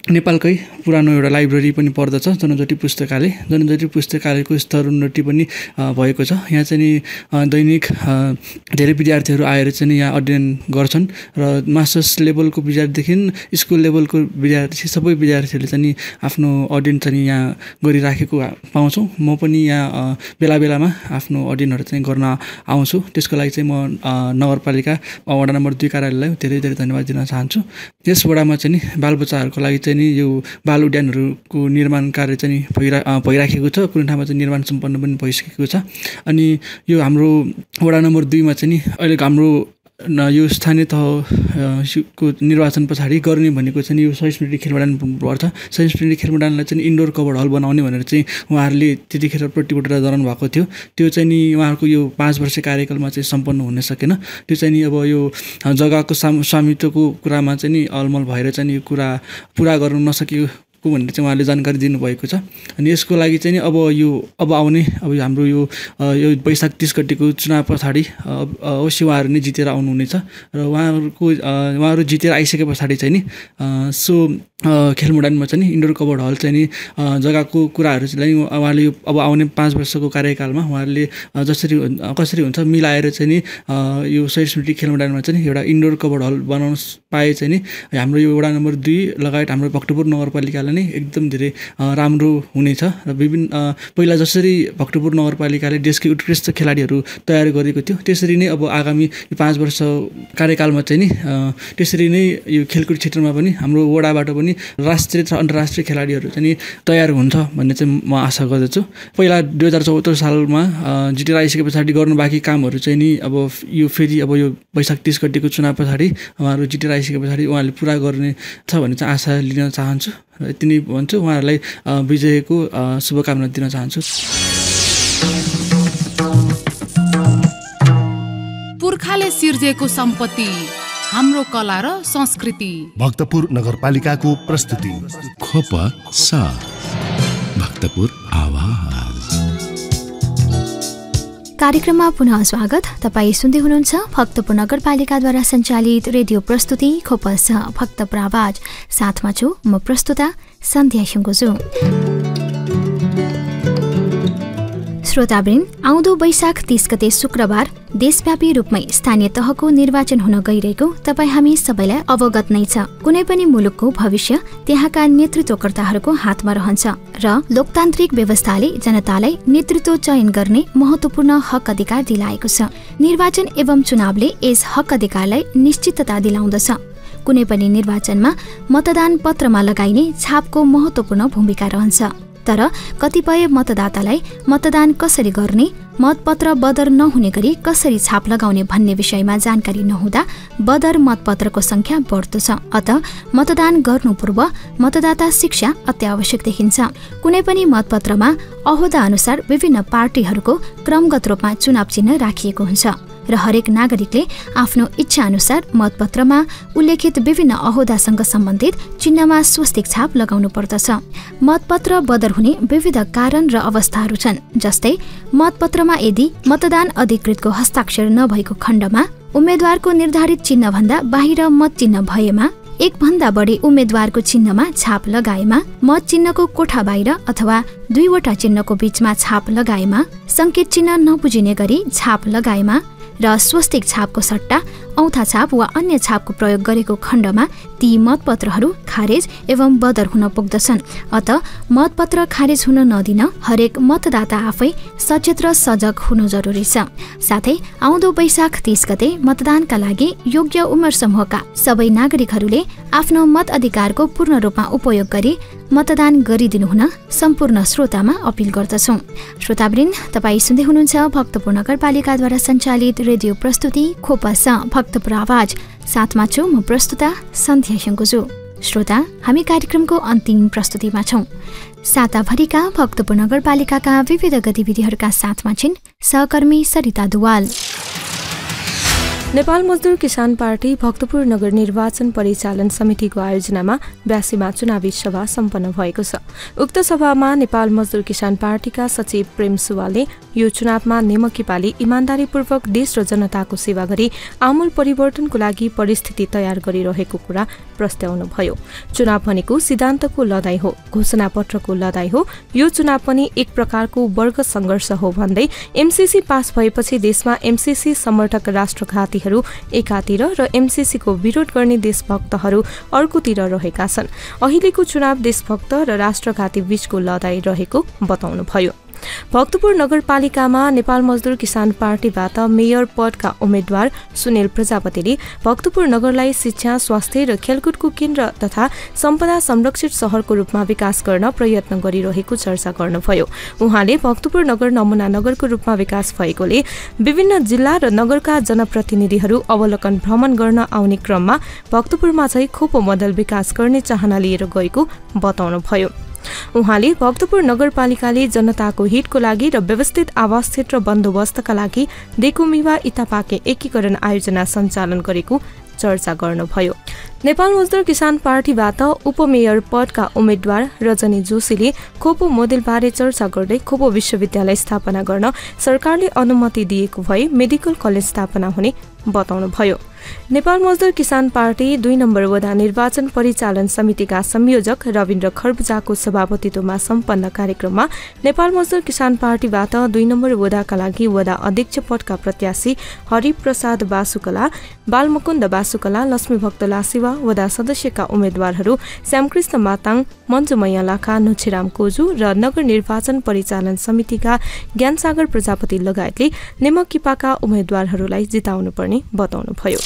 नेपालकै पुरानो एउटा लाइब्रेरी पनि पर्दछ, जनजाति पुस्तकालय। जनजाति पुस्तकालयको स्तरोन्नति पनि भएको छ। यहाँ चाहिँ नि दैनिक धेरै विद्यार्थीहरू आएर चाहिँ यहाँ अध्ययन गर्छन् र मास्टर्स लेभलको विद्यार्थीदेखि स्कुल लेभलको विद्यार्थी सबै विद्यार्थीहरूले चाहिँ आफ्नो अध्ययन चाहिँ यहाँ गरिराखेको पाउँछौँ। म पनि यहाँ बेला बेलामा आफ्नो अध्ययनहरू चाहिँ गर्न आउँछु। त्यसको लागि चाहिँ म नगरपालिका वडा नम्बर 2 कार्यालयलाई धेरै धेरै धन्यवाद दिन चाहन्छु। यस वडामा चाहिँ नि बालबच्चाहरूको लागि चाहिँ नि यो बाल उद्यानहरूको निर्माण कार्य चाहिँ भइराखेको छ। कुनै ठाउँमा चाहिँ निर्माण सम्पन्न पनि भइसकेको छ। अनि यो हाम्रो वडा नम्बर 2 मा चाहिँ नि अहिले हाम्रो यो स्थानीय तहको निर्वाचन पछाडि गर्ने भनेको चाहिँ यो 100 स्मृति खेल मैदान पर्छ। 100 स्मृति खेल मैदानलाई चाहिँ इन्डोर कभर्ड हल बनाउने भनेर चाहिँ उहाँहरूले त्यतिखेर प्रतिबद्धता जनाउनु भएको थियो। त्यो चाहिँ नि उहाँहरूको यो 5 वर्ष कार्यकालमा चाहिँ सम्पन्न हुन सकेन। त्यो चाहिँ नि अब यो जग्गाको स्वामित्वको कुरामा चाहिँ नि अलमल भएर चाहिँ यो कुरा पुरा गर्न नसकेको भनेर चाहिँ उहाँले जानकारी दिनुभएको छ। अनि यसको लागि चाहिँ नि अब आउने हाम्रो यो वैशाख 30 गतिको चुनाव पछाडि अवश्य उहाँहरू नै जितेर आउनुहुनेछ र उहाँहरू जितेर आइसके पछाडि चाहिँ नि सो खेल मैदानमा चाहिँ नि इन्डोर कभर्ड हल चाहिँ नि जग्गाको कुराहरू चाहिँ उहाँले अब आउने 5 वर्षको कार्यकालमा उहाँहरूले कसरी हुन्छ मिलाएर चाहिँ नि यो 100 स्मृति खेल मैदानमा चाहिँ एउटा इन्डोर कभर्ड हल बनाउन पाए चाहिँ नि हाम्रो यो वडा नम्बर 2 लगायत हाम्रो भक्तपुर नगरपालिकालाई नै एकदम धेरै राम्रो हुनेछ। र विभिन्न पहिला जसरी भक्तपुर नगरपालिकाले देशकै उत्कृष्ट खेलाडीहरू तयार गरेको थियो त्यसरी नै अब आगामी 5 वर्ष कार्यकालमा चाहिँ नि त्यसरी नै यो खेलकुद क्षेत्रमा पनि हाम्रो वडाबाट पनि राष्ट्रिय तथा अन्तर्राष्ट्रिय खेलाडीहरू चाहिँ नि तयार हुन्छ भन्ने चाहिँ म आशा गर्दछु। पहिला 2074 सालमा जितेर आइसके पछाडि गर्नु बाँकी कामहरू चाहिँ नि अब यो फेरि अब यो वैशाख 30 गतिको चुनाव पछाडि उहाँहरू जितेर आइसके पछाडि उहाँहरूले पुरा गर्ने छ भन्ने चाहिँ आशा लिन चाहन्छु। र यति नै भन्छु। उहाँहरूलाई विजयको शुभकामना दिन चाहन्छु। पुर्खाले सिर्जेको सम्पत्ति हाम्रो कला र संस्कृति। भक्तपुर नगरपालिकाको प्रस्तुति खोप साथ भक्तपुर आवाज। कार्यक्रममा पुनः स्वागत। तपाईँ सुन्दै हुनुहुन्छ भक्तपुर नगरपालिकाद्वारा सञ्चालित रेडियो प्रस्तुति खोपस भक्तपुर आवाज। साथमा छु म प्रस्तुता सन्ध्या सुङ्गुजु। श्रोतावृन्द, आउँदो वैशाख 30 गते शुक्रबार देशव्यापी रूपमै स्थानीय तहको निर्वाचन हुन गइरहेको तपाईँ हामी सबैलाई अवगत नै छ। कुनै पनि मुलुकको भविष्य त्यहाँका नेतृत्वकर्ताहरूको हातमा रहन्छ र लोकतान्त्रिक व्यवस्थाले जनतालाई नेतृत्व चयन गर्ने महत्त्वपूर्ण हक अधिकार दिलाएको छ। निर्वाचन एवं चुनावले यस हक अधिकारलाई निश्चितता दिलाउँदछ। कुनै पनि निर्वाचनमा मतदान पत्रमा लगाइने छापको महत्त्वपूर्ण भूमिका रहन्छ। तर कतिपय मतदातालाई मतदान कसरी गर्ने, मतपत्र बदर नहुने गरी कसरी छाप लगाउने भन्ने विषयमा जानकारी नहुँदा बदर मतपत्रको संख्या बढ्दो छ। अत मतदान गर्नु पूर्व मतदाता शिक्षा अत्यावश्यक देखिन्छ। कुनै पनि मतपत्रमा अहोदा अनुसार विभिन्न पार्टीहरूको क्रमगत रूपमा चुनाव चिन्ह राखिएको हुन्छ र हरेक नागरिकले आफ्नो इच्छा अनुसार मतपत्रमा उल्लेखित विभिन्न अहोदासँग सम्बन्धित चिन्हमा स्वस्तिक छाप लगाउनु पर्दछ। मतपत्र बदर हुने विविध कारण र अवस्थाहरू छन्। जस्तै मतपत्रमा यदि मतदान अधिकृतको हस्ताक्षर नभएको खण्डमा, उम्मेद्वारको निर्धारित चिन्हभन्दा बाहिर मत चिन्ह भएमा, एक भन्दा बढी उम्मेद्वारको चिन्हमा छाप लगाएमा, मत चिन्हको कोठा बाहिर अथवा 2 वटा चिन्हको बीचमा छाप लगाएमा, संकेत चिन्ह नबुझिने गरी छाप लगाएमा र स्वस्तिक छापको सट्टा औँठा छाप वा अन्य छापको प्रयोग गरेको खण्डमा ती मतपत्रहरू खारेज एवं बदर हुन पुग्दछन्। अत मतपत्र खारेज हुन नदिन हरेक मतदाता आफै सचेत र सजग हुनु जरुरी छ। साथै आउँदो वैशाख 30 गते मतदानका लागि योग्य उमेर समूहका सबै नागरिकहरूले आफ्नो मत अधिकारको पूर्ण रूपमा उपयोग गरी मतदान गरिदिनु हुन सम्पूर्ण श्रोतामा अपील गर्दछौँ। श्रोतावृन्द, तपाईँ सुन्दै हुनुहुन्छ भक्तपुर नगरपालिकाद्वारा सञ्चालित रेडियो प्रस्तुति खोपस भक्तपुर आवाज। साथमा छु म प्रस्तुता सन्ध्या सुङ्गुजु। श्रोता, हामी कार्यक्रमको अन्तिम प्रस्तुतिमा छौँ। साताभरिका भक्तपुर नगरपालिकाका विविध गतिविधिहरूका साथमा छिन् सहकर्मी सरिता दुवाल। नेपाल मजदुर किसान पार्टी भक्तपुर नगर निर्वाचन परिचालन समितिको आयोजनामा 82मा चुनावी सभा सम्पन्न भएको छ। उक्त सभामा नेपाल मजदुर किसान पार्टीका सचिव प्रेम सुवालले यो चुनावमा नेमकीपाले इमान्दारीपूर्वक देश र जनताको सेवा गरी आमूल परिवर्तनको लागि परिस्थिति तयार गरिरहेको कुरा प्रस्ताउनुभयो। चुनाव भनेको सिद्धान्तको लडाईँ हो, घोषणापत्रको लडाईँ हो। यो चुनाव पनि एक प्रकारको वर्ग सङ्घर्ष हो भन्दै एमसीसी पास भएपछि देशमा एमसीसी समर्थक राष्ट्रघातीहरू एकातिर र एमसीसीको विरोध गर्ने देशभक्तहरू अर्कोतिर रहेका छन्। अहिलेको चुनाव देशभक्त र राष्ट्रघाती बीचको लडाईँ रहेको बताउनुभयो। भक्तपुर नगरपालिकामा नेपाल मजदुर किसान पार्टीबाट मेयर पदका उम्मेद्वार सुनिल प्रजापतिले भक्तपुर नगरलाई शिक्षा, स्वास्थ्य र खेलकुदको केन्द्र तथा सम्पदा संरक्षित शहरको रूपमा विकास गर्न प्रयत्न गरिरहेको चर्चा गर्नुभयो। उहाँले भक्तपुर नगर नमुना नगरको रूपमा विकास भएकोले विभिन्न जिल्ला र नगरका जनप्रतिनिधिहरू अवलोकन भ्रमण गर्न आउने क्रममा भक्तपुरमा चाहिँ खोपो मोडल विकास गर्ने चाहना लिएर गएको बताउनुभयो। उहाँले भक्तपुर नगरपालिकाले जनताको हितको लागि र व्यवस्थित आवास क्षेत्र बन्दोबस्तका लागि देकुमिवा इतापाके एकीकरण आयोजना सञ्चालन गरेको चर्चा गर्नुभयो। नेपाल मजदुर किसान पार्टीबाट उपमेयर पदका उम्मेद्वार रजनी जोशीले खोपो मोडेलबारे चर्चा गर्दै खोपो विश्वविद्यालय स्थापना गर्न सरकारले अनुमति दिएको भए मेडिकल कलेज स्थापना हुने बताउनुभयो। नेपाल मजदुर किसान पार्टी 2 नम्बर वडा निर्वाचन परिचालन समितिका संयोजक रविन्द्र खर्बुजाको सभापतित्वमा सम्पन्न कार्यक्रममा नेपाल मजदुर किसान पार्टीबाट 2 नम्बर वडाका लागि वडा अध्यक्ष पदका प्रत्याशी हरिप्रसाद बासुकला, बालमुकुन्द बासुकला, लक्ष्मीभक्त लासिवा, वडा सदस्यका उम्मेद्वारहरू श्यामकृष्ण माताङ, मञ्जुमैया लाखा, नुछिराम कोजु र नगर निर्वाचन परिचालन समितिका ज्ञानसागर प्रजापति लगायतले नेमकिपाका उम्मेद्वारहरूलाई जिताउनुपर्ने बताउनुभयो।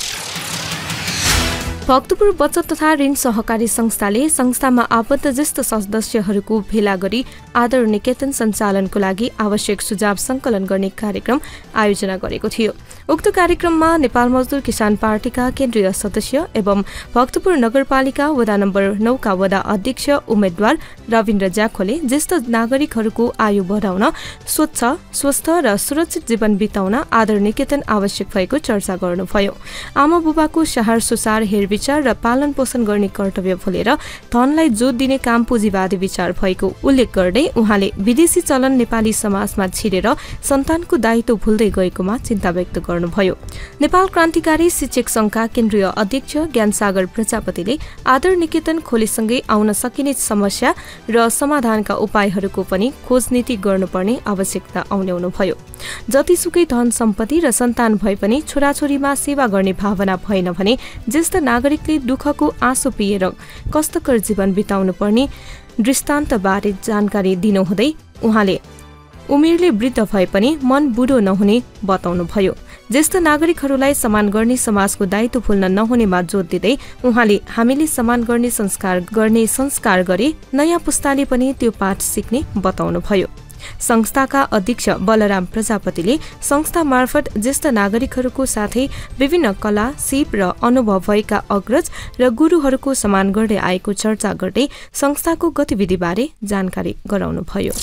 भक्तपुर बचत तथा ऋण सहकारी संस्थाले संस्थामा आबद्ध ज्येष्ठ सदस्यहरूको भेला गरी आदर निकेतन सञ्चालनको लागि आवश्यक सुझाव संकलन गर्ने कार्यक्रम आयोजना गरेको थियो। उक्त कार्यक्रममा नेपाल मजदुर किसान पार्टीका केन्द्रीय सदस्य एवं भक्तपुर नगरपालिका वडा नम्बर 9 का वडा अध्यक्ष उम्मेद्वार रविन्द्र ज्याखोले ज्येष्ठ नागरिकहरूको आयु बढाउन, स्वच्छ, स्वस्थ र सुरक्षित जीवन बिताउन आदर निकेतन आवश्यक भएको चर्चा गर्नुभयो। आमा बुबाको स्याहार सुसार हेरविचार र पालन पोषण गर्ने कर्तव्य भुलेर धनलाई जोत दिने काम पुँजीवादी विचार भएको उल्लेख गर्दै उहाँले विदेशी चलन नेपाली समाजमा छिरेर सन्तानको दायित्व भुल्दै गएकोमा चिन्ता व्यक्त गर्नुभयो। नेपाल क्रान्तिकारी शिक्षक संघका केन्द्रीय अध्यक्ष ज्ञानसागर प्रजापतिले आदर निकेतन खोलेसँगै आउन सकिने समस्या र समाधानका उपायहरूको पनि खोज नीति गर्नुपर्ने आवश्यकता औल्याउनुभयो। जतिसुकै धन सम्पत्ति र सन्तान भए पनि छोराछोरीमा सेवा गर्ने भावना भएन भने ज्येष्ठ नागरिकले दुःखको आँसु पिएर कष्टकर जीवन बिताउनु पर्ने दृष्टान्तबारे जानकारी दिनुहुँदै उहाँले उमेरले वृद्ध भए पनि मन बुढो नहुने बताउनुभयो। ज्येष्ठ नागरिकहरूलाई सम्मान गर्ने समाजको दायित्व भुल्न नहुनेमा जोड दिँदै उहाँले हामीले सम्मान गर्ने संस्कार गरे नयाँ पुस्ताले पनि त्यो पाठ सिक्ने बताउनुभयो। संस्थाका अध्यक्ष बलराम प्रजापतिले संस्था मार्फत ज्येष्ठ नागरिकहरूको साथै विभिन्न कला, सिप र अनुभव भएका अग्रज र गुरुहरूको सम्मान गर्दै आएको चर्चा गर्दै संस्थाको गतिविधिबारे जानकारी गराउनुभयो।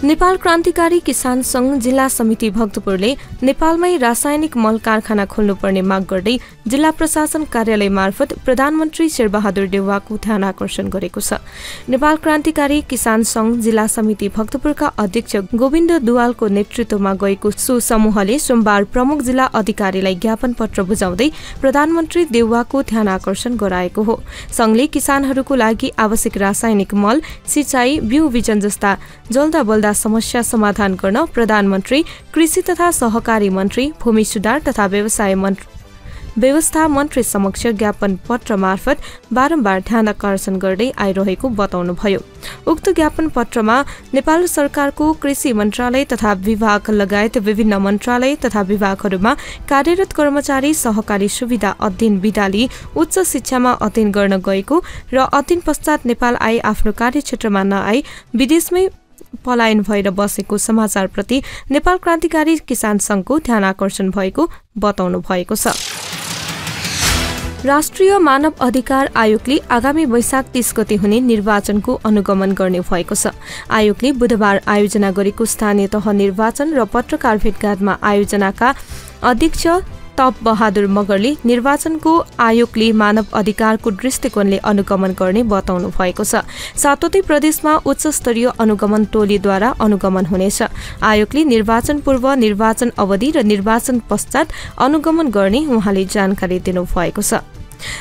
नेपाल क्रान्तिकारी किसान संघ जिल्ला समिति भक्तपुरले नेपालमै रासायनिक मल कारखाना खोल्नुपर्ने माग गर्दै जिल्ला प्रशासन कार्यालय मार्फत प्रधानमन्त्री शेरबहादुर देउवाको ध्यान आकर्षण गरेको छ। नेपाल क्रान्तिकारी किसान संघ जिल्ला समिति भक्तपुरका अध्यक्ष गोविन्द दुवालको नेतृत्वमा गएको सो समूहले सोमबार प्रमुख जिल्ला अधिकारीलाई ज्ञापन पत्र बुझाउँदै प्रधानमन्त्री देउवाको ध्यान आकर्षण गराएको हो। संघले किसानहरूको लागि आवश्यक रासायनिक मल, सिँचाइ, बिउ बिजन जस्ता जल्दा बल्दा समस्या समाधान गर्न प्रधानमन्त्री, कृषि तथा सहकारी मन्त्री, भूमि सुधार तथा व्यवस्था मन्त्री समक्ष ज्ञापन पत्र मार्फत बारम्बार ध्यान आकर्षण गर्दै आइरहेको बताउनुभयो। उक्त ज्ञापन पत्रमा नेपाल सरकारको कृषि मन्त्रालय तथा विभाग लगायत विभिन्न मन्त्रालय तथा विभागहरूमा कार्यरत कर्मचारी सहकारी सुविधा अध्ययन विधा लिई उच्च शिक्षामा अध्ययन गर्न गएको र अध्ययन पश्चात नेपाल आई आफ्नो कार्यक्षेत्रमा नआई विदेशमै पलायन भएर बसेको समाचारप्रति नेपाल क्रान्तिकारी किसान संघको ध्यान आकर्षण भएको बताउनु भएको छ। राष्ट्रिय मानव अधिकार आयोगले आगामी वैशाख 30 गते हुने निर्वाचनको अनुगमन गर्ने भएको छ। आयोगले बुधबार आयोजना गरेको स्थानीय तह निर्वाचन र पत्रकार भेटघाटमा आयोजनाका अध्यक्ष तप बहादुर मगरले निर्वाचनको आयोगले मानव अधिकारको दृष्टिकोणले अनुगमन गर्ने बताउनु भएको छ। सातवटै प्रदेशमा उच्च स्तरीय अनुगमन टोलीद्वारा अनुगमन हुनेछ। आयोगले निर्वाचन पूर्व, निर्वाचन अवधि र निर्वाचन पश्चात अनुगमन गर्ने उहाँले जानकारी दिनुभएको छ।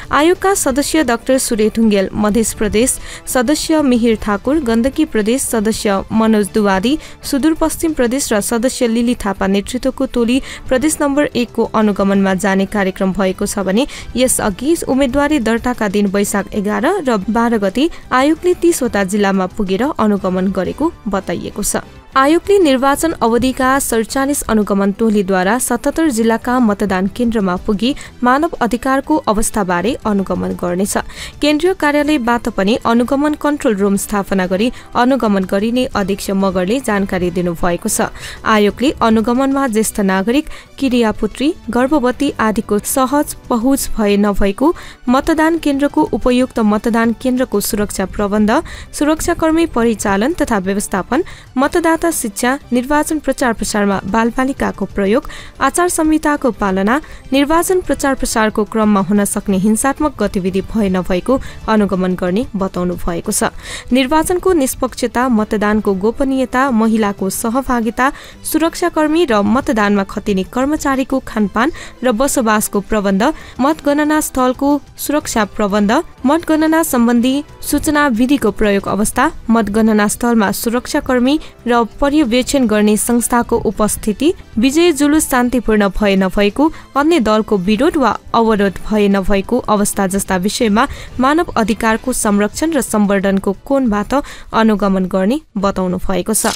आयोगका सदस्य डाक्टर सूर्य ढुङ्गेल, मध्य प्रदेश सदस्य मिहिर ठाकुर, गण्डकी प्रदेश सदस्य मनोज दुवादी, सुदूरपश्चिम प्रदेश र सदस्य लिली थापा नेतृत्वको टोली प्रदेश नम्बर 1 को अनुगमनमा जाने कार्यक्रम भएको छ भने यसअघि उम्मेदवारी दर्ताका दिन वैशाख 11 र 12 गते आयोगले 30 वटा जिल्लामा पुगेर अनुगमन गरेको बताइएको छ। आयोगले निर्वाचन अवधिका 47 अनुगमन टोलीद्वारा 77 जिल्लाका मतदान केन्द्रमा पुगी मानव अधिकारको अवस्थाबारे अनुगमन गर्नेछ। केन्द्रीय कार्यालयबाट पनि अनुगमन कन्ट्रोल रुम स्थापना गरी अनुगमन गरिने अध्यक्ष मगरले जानकारी दिनुभएको छ। आयोगले अनुगमनमा ज्येष्ठ नागरिक, किरियापुत्री, गर्भवती आदिको सहज पहुँच भए नभएको, मतदान केन्द्रको उपयुक्त मतदान केन्द्रको सुरक्षा प्रबन्ध, सुरक्षाकर्मी परिचालन तथा व्यवस्थापन, मतदाता शिक्षा, निर्वाचन प्रचार प्रसारमा बालबालिकाको प्रयोग, आचार संहिताको पालना, निर्वाचन प्रचार प्रसारको क्रममा हुन सक्ने हिंसात्मक गतिविधि भए नभएको अनुगमन गर्ने बताउनु भएको छ। निर्वाचनको निष्पक्षता, मतदानको गोपनीयता, महिलाको सहभागिता, सुरक्षाकर्मी र मतदानमा खटिने कर्मचारीको खानपान र बसोबासको प्रबन्ध, मतगणना स्थलको सुरक्षा प्रबन्ध, मतगणना सम्बन्धी सूचना विधिको प्रयोग अवस्था, मतगणना स्थलमा सुरक्षाकर्मी र पर्यवेक्षण गर्ने संस्थाको उपस्थिति, विजय जुलुस शान्तिपूर्ण भए नभएको, अन्य दलको विरोध वा अवरोध भए नभएको अवस्था जस्ता विषयमा मानव अधिकारको संरक्षण र सम्वर्धनको कोणबाट अनुगमन गर्ने बताउनु भएको छ।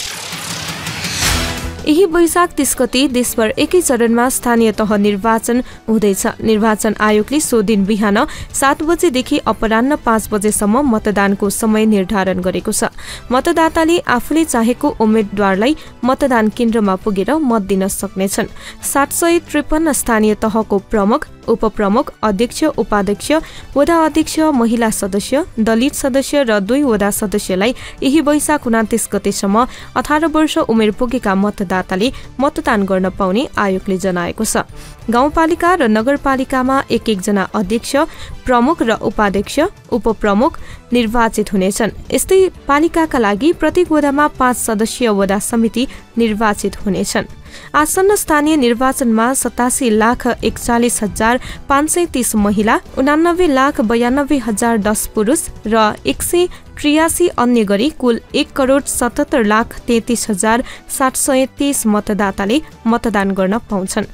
यही वैशाख 30 गते देशभर एकै चरणमा स्थानीय तह निर्वाचन हुँदैछ। निर्वाचन आयोगले सो दिन बिहान 7 बजेदेखि अपराह्न 5 बजेसम्म मतदानको समय निर्धारण गरेको छ। मतदाताले आफूले चाहेको उम्मेद्वारलाई मतदान केन्द्रमा पुगेर मत दिन सक्नेछन्। 753 स्थानीय तहको प्रमुख, उपप्रमुख, अध्यक्ष, उपाध्यक्ष, वडा अध्यक्ष, महिला सदस्य, दलित सदस्य र 2 वडा सदस्यलाई यही वैशाख 29 गतेसम्म 18 वर्ष उमेर पुगेका मतदाताले मतदान गर्न पाउने आयोगले जनाएको छ। गाउँपालिका र नगरपालिकामा 1-1 जना अध्यक्ष, प्रमुख र उपाध्यक्ष, उपप्रमुख निर्वाचित हुनेछन्। यस्तै पालिकाका लागि प्रत्येक वडामा 5 सदस्यीय वडा समिति निर्वाचित हुनेछन्। आसन्न स्थानीय निर्वाचनमा 87,41,530 महिला, 89,92,010 पुरुष र 183 अन्य गरी कुल 1,77,33,730 मतदाताले मतदान गर्न पाउँछन्।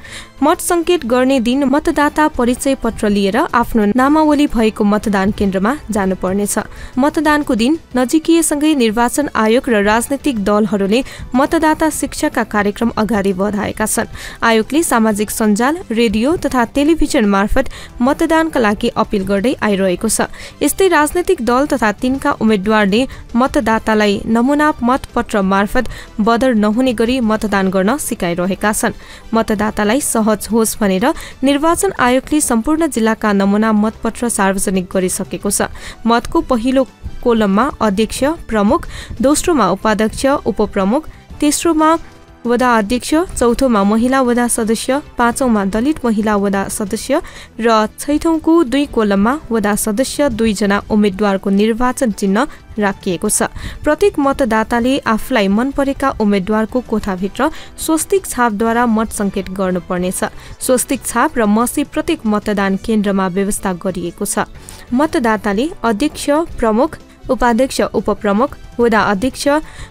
मत संकेत गर्ने दिन मतदाता परिचय पत्र लिएर आफ्नो नामावली भएको मतदान केन्द्रमा जानुपर्नेछ। मतदानको दिन नजिकीयसँगै निर्वाचन आयोग र राजनैतिक दलहरूले मतदाता शिक्षाका कार्यक्रम अगाडि बढाएका छन्। आयोगले सामाजिक सञ्जाल, रेडियो तथा टेलिभिजन मार्फत मतदानका लागि अपील गर्दै आइरहेको छ। यस्तै राजनैतिक दल तथा तिनका उम्मेद्वारले मतदातालाई नमुना मतपत्र मार्फत बदर नहुने गरी मतदान गर्न सिकाइरहेका छन्। मतदातालाई सहज होस् भनेर निर्वाचन आयोगले सम्पूर्ण जिल्लाका नमुना मतपत्र सार्वजनिक गरिसकेको छ। मतको पहिलो कोलममा अध्यक्ष, प्रमुख, दोस्रोमा उपाध्यक्ष, उपप्रमुख, तेस्रोमा वडा अध्यक्ष, चौथोमा महिला वडा सदस्य, पाँचौंमा दलित महिला वडा सदस्य र छैठौंको 2 कोलममा वडा सदस्य 2 जना उम्मेद्वारको निर्वाचन चिन्ह राखिएको छ। प्रत्येक मतदाताले आफूलाई मन परेका उम्मेद्वारको कोठाभित्र स्वस्तिक छापद्वारा मत संकेत गर्नुपर्नेछ। स्वस्तिक छाप र मसी प्रत्येक मतदान केन्द्रमा व्यवस्था गरिएको छ। मतदाताले अध्यक्ष, प्रमुख, उपाध्यक्ष, उपप्रमुख, वडा अध्यक्ष,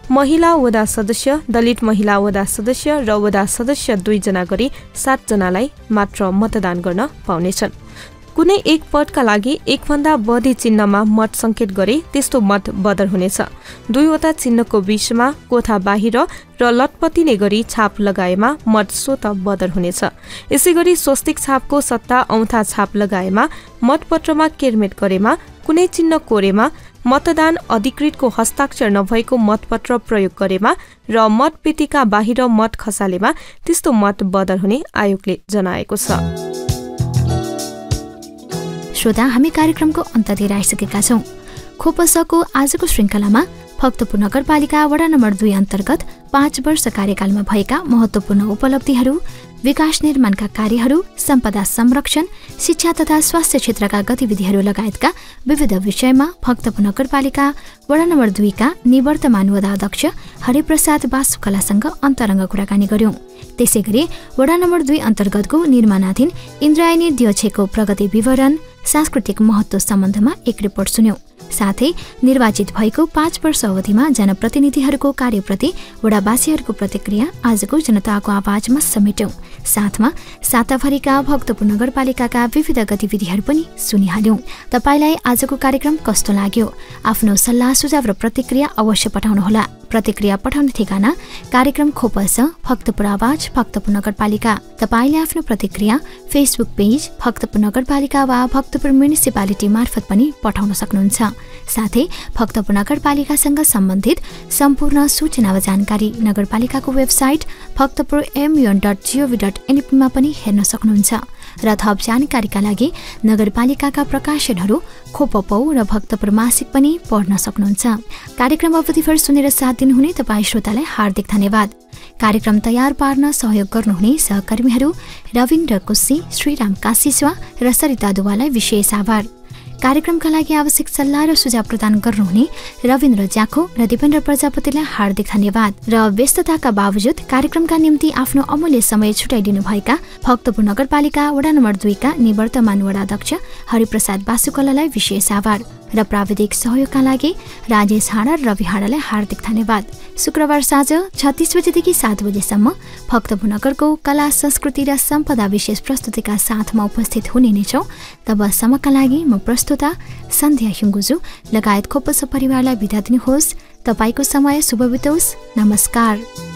महिला वडा सदस्य, दलित महिला वडा सदस्य र वडा सदस्य 2 जना गरी 7 जनालाई मात्र मतदान गर्न पाउनेछन्। कुनै एक पदका लागि 1 भन्दा बढी चिन्हमा मत संकेत गरे त्यस्तो मत बदर हुनेछ। 2 वटा चिन्हको बीचमा कोठा बाहिर र लटपटिने गरी छाप लगाएमा मत स्वतः बदर हुनेछ। यसैगरी स्वस्तिक छापको सट्टा औँठा छाप लगाएमा, मतपत्रमा केरमेट गरेमा, कुनै चिन्ह कोरेमा, मतदान अधिकृतको हस्ताक्षर नभएको मतपत्र प्रयोग गरेमा र मतपेटिका बाहिर मत खसालेमा त्यस्तो मत बदर हुने आयोगले जनाएको छ। श्रोता, हामी कार्यक्रमको अन्त्यतिर आइसकेका छौं। खोपसको आजको श्रृङ्खलामा भक्तपुर नगरपालिका वडा नम्बर 2 अन्तर्गत 5 वर्ष कार्यकालमा भएका महत्त्वपूर्ण उपलब्धिहरू, विकास निर्माणका कार्यहरू, सम्पदा संरक्षण, शिक्षा तथा स्वास्थ्य क्षेत्रका गतिविधिहरू लगायतका विविध विषयमा भक्तपुर नगरपालिका वडा नम्बर 2 का निवर्तमान वडाध्यक्ष हरिप्रसाद बासुकलासँग अन्तरङ्ग कुराकानी गर्यौं। त्यसैगरी वडा नम्बर 2 अन्तर्गतको निर्माणाधीन इन्द्रायणी दियोछेको प्रगति विवरण, सांस्कृतिक महत्त्व सम्बन्धमा एक रिपोर्ट सुन्यौं। साथै निर्वाचित भएको 5 वर्ष अवधिमा जनप्रतिनिधिहरूको कार्यप्रति वडावासीहरूको प्रतिक्रिया आजको जनताको आवाजमा समेट्यौं। साथमा साताभरिका भक्तपुर नगरपालिकाका विविध गतिविधिहरू पनि सुनिहाल्यौं। तपाईलाई आजको कार्यक्रम कस्तो लाग्यो? आफ्नो सल्लाह सुझाव र प्रतिक्रिया अवश्य पठाउनुहोला। प्रतिक्रिया पठाउने ठेगाना कार्यक्रम खोपस भक्तपुर आवाज भक्तपुर नगरपालिका। तपाईले आफ्नो प्रतिक्रिया फेसबुक पेज भक्तपुर नगरपालिका वा भक्तपुर म्युनिसिपालिटी मार्फत पनि पठाउन सक्नुहुन्छ। साथै भक्तपुर नगरपालिकासँग सम्बन्धित सम्पूर्ण सूचना वा जानकारी नगरपालिकाको वेबसाइट भक्तपुर.mu.gov.np मा पनि हेर्न सक्नुहुन्छ। र थप जानकारीका लागि नगरपालिकाका प्रकाशनहरू खोपपौ र भक्तपुर मासिक पनि पढ्न सक्नुहुन्छ। कार्यक्रम अवधिभर सुनेर साथ दिनुहुने तपाईँ श्रोतालाई हार्दिक धन्यवाद। कार्यक्रम तयार पार्न सहयोग गर्नुहुने सहकर्मीहरू रविन्द्र कुसी, श्रीराम काशीस्वा र सरिता दुवालाई विशेष आभार। कार्यक्रमका लागि आवश्यक सल्लाह र सुझाव प्रदान गर्नुहुने रविन्द्र ज्याखो र दिपेन्द्र प्रजापतिलाई हार्दिक धन्यवाद। र व्यस्तताका बावजुद कार्यक्रमका निम्ति आफ्नो अमूल्य समय छुटाइदिनुभएका भक्तपुर नगरपालिका वडा नम्बर 2 का निवर्तमान वडाध्यक्ष हरिप्रसाद बासुकलालाई विशेष आभार। र प्राविधिक सहयोगका लागि राजेश हाँडा र रवि हाँडालाई हार्दिक धन्यवाद। शुक्रबार साँझ 36 बजेदेखि 7 बजेसम्म भक्तपुर नगरको कला, संस्कृति र सम्पदा विशेष प्रस्तुतिका साथमा उपस्थित हुने नै छौं। तबसम्मका लागि म प्रस्तुता सन्ध्या हिङ्गुजु लगायत खोपस परिवारलाई बिदा दिनुहोस्। तपाईको समय शुभ बितोस्। नमस्कार।